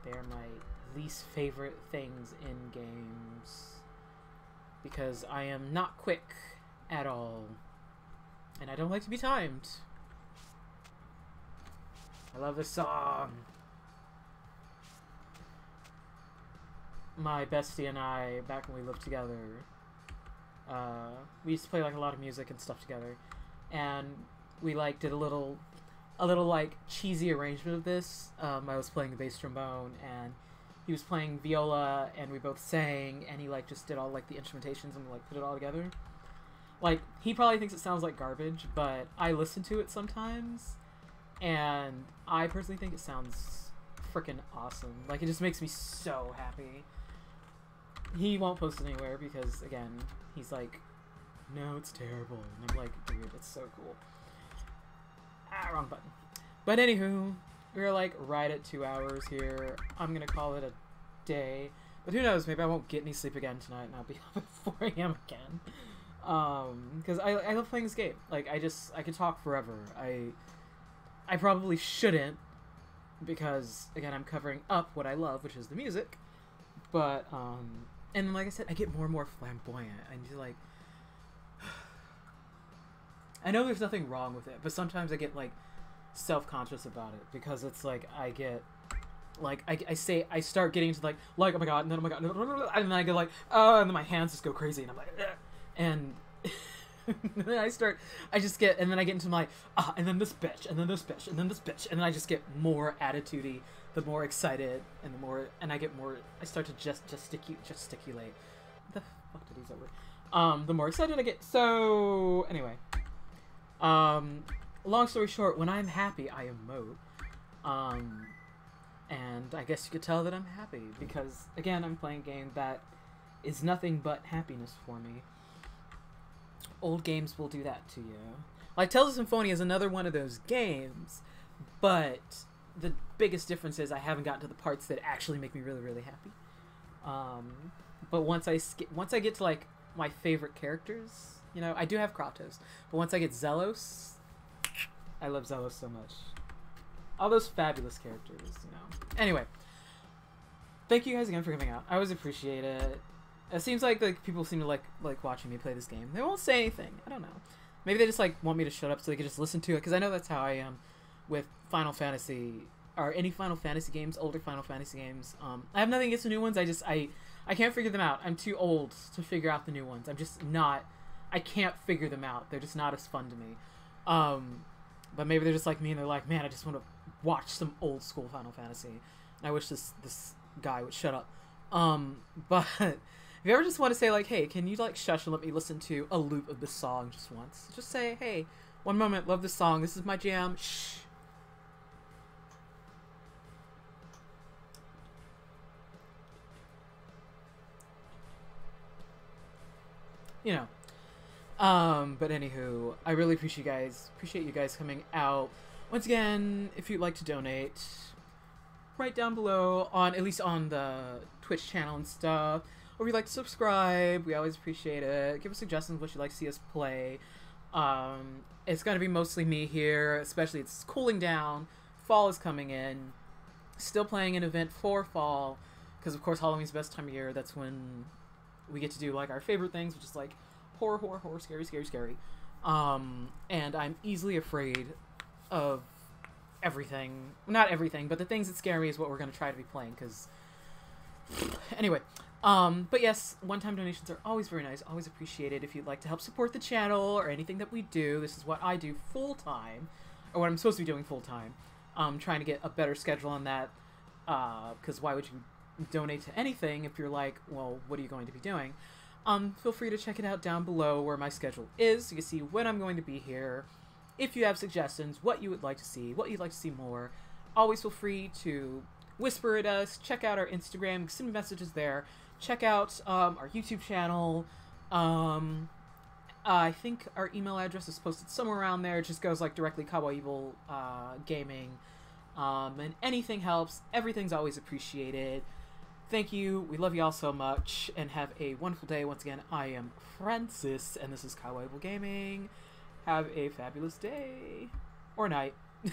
They're my least favorite things in games, because I am not quick at all, and I don't like to be timed. I love this song. My bestie and I, back when we lived together, we used to play like a lot of music and stuff together, and we like did a little like cheesy arrangement of this. I was playing the bass trombone and he was playing viola, and we both sang, and he like just did all like the instrumentations and like put it all together. Like, he probably thinks it sounds like garbage, but I listen to it sometimes, and I personally think it sounds freaking awesome. Like, it just makes me so happy. He won't post it anywhere because, again, he's like, no, it's terrible. And I'm like, dude, it's so cool. Ah, wrong button. But anywho, we're like right at 2 hours here. I'm gonna call it a day. But who knows, maybe I won't get any sleep again tonight and I'll be up at 4 a.m. again. Because I love playing this game. Like, I could talk forever. I probably shouldn't, because, again, I'm covering up what I love, which is the music. But, and like I said, I get more and more flamboyant. I need to, like, I know there's nothing wrong with it, but sometimes I get, like, self-conscious about it, because it's like, I get, like, I start getting to, like, oh my god, and then oh my god, and then I go, like, oh, and then my hands just go crazy, and I'm like, ugh. And then I just get, and then I get into my, and then this bitch, and then this bitch, and then this bitch, and then I just get more attitude-y, the more excited, and the more, and I get more, I start to gesticulate. What the fuck did he say? the more excited I get. So anyway, long story short, when I'm happy, I emote. And I guess you could tell that I'm happy because, again, I'm playing a game that is nothing but happiness for me. Old games will do that to you. Like, Tales of Symphonia is another one of those games, but the biggest difference is I haven't gotten to the parts that actually make me really, really happy. But once I get to, like, my favorite characters, you know, I do have Kratos, but once I get Zelos, I love Zelos so much. All those fabulous characters, you know. Anyway, thank you guys again for coming out. I always appreciate it. It seems like people seem to like watching me play this game. They won't say anything. I don't know. Maybe they just like want me to shut up so they can just listen to it, because I know that's how I am with Final Fantasy or any Final Fantasy games, older Final Fantasy games. I have nothing against the new ones. I can't figure them out. I'm too old to figure out the new ones. I'm just not. I can't figure them out. They're just not as fun to me. But maybe they're just like me and they're like, man, I just want to watch some old school Final Fantasy. And I wish this guy would shut up. But if you ever just want to say like, hey, can you like shush and let me listen to a loop of this song just once? Just say, hey, one moment, love this song. This is my jam. Shh. You know. But anywho, I really appreciate you guys coming out. Once again, if you'd like to donate, right down below on, at least on the Twitch channel and stuff, or if you'd like to subscribe, we always appreciate it. Give us suggestions of what you'd like to see us play. It's gonna be mostly me here, especially it's cooling down, fall is coming in, still playing an event for fall, because of course Halloween's the best time of year. That's when we get to do like our favorite things, which is like horror, scary. And I'm easily afraid of everything. Not everything, but the things that scare me is what we're going to try to be playing, because... Anyway, but yes, one-time donations are always very nice, always appreciated. If you'd like to help support the channel or anything that we do, this is what I do full-time, or what I'm supposed to be doing full-time. Trying to get a better schedule on that, because why would you donate to anything if you're like, well, what are you going to be doing? Feel free to check it out down below where my schedule is. You can see when I'm going to be here. If you have suggestions, what you would like to see, what you'd like to see more, always feel free to whisper at us. Check out our Instagram, send me messages there. Check out our YouTube channel. I think our email address is posted somewhere around there. It just goes like directly Kawaii Gaming. And anything helps. Everything's always appreciated. Thank you. We love you all so much, and have a wonderful day. Once again, I am Francis, and this is Kawaii Gaming. Have a fabulous day or night.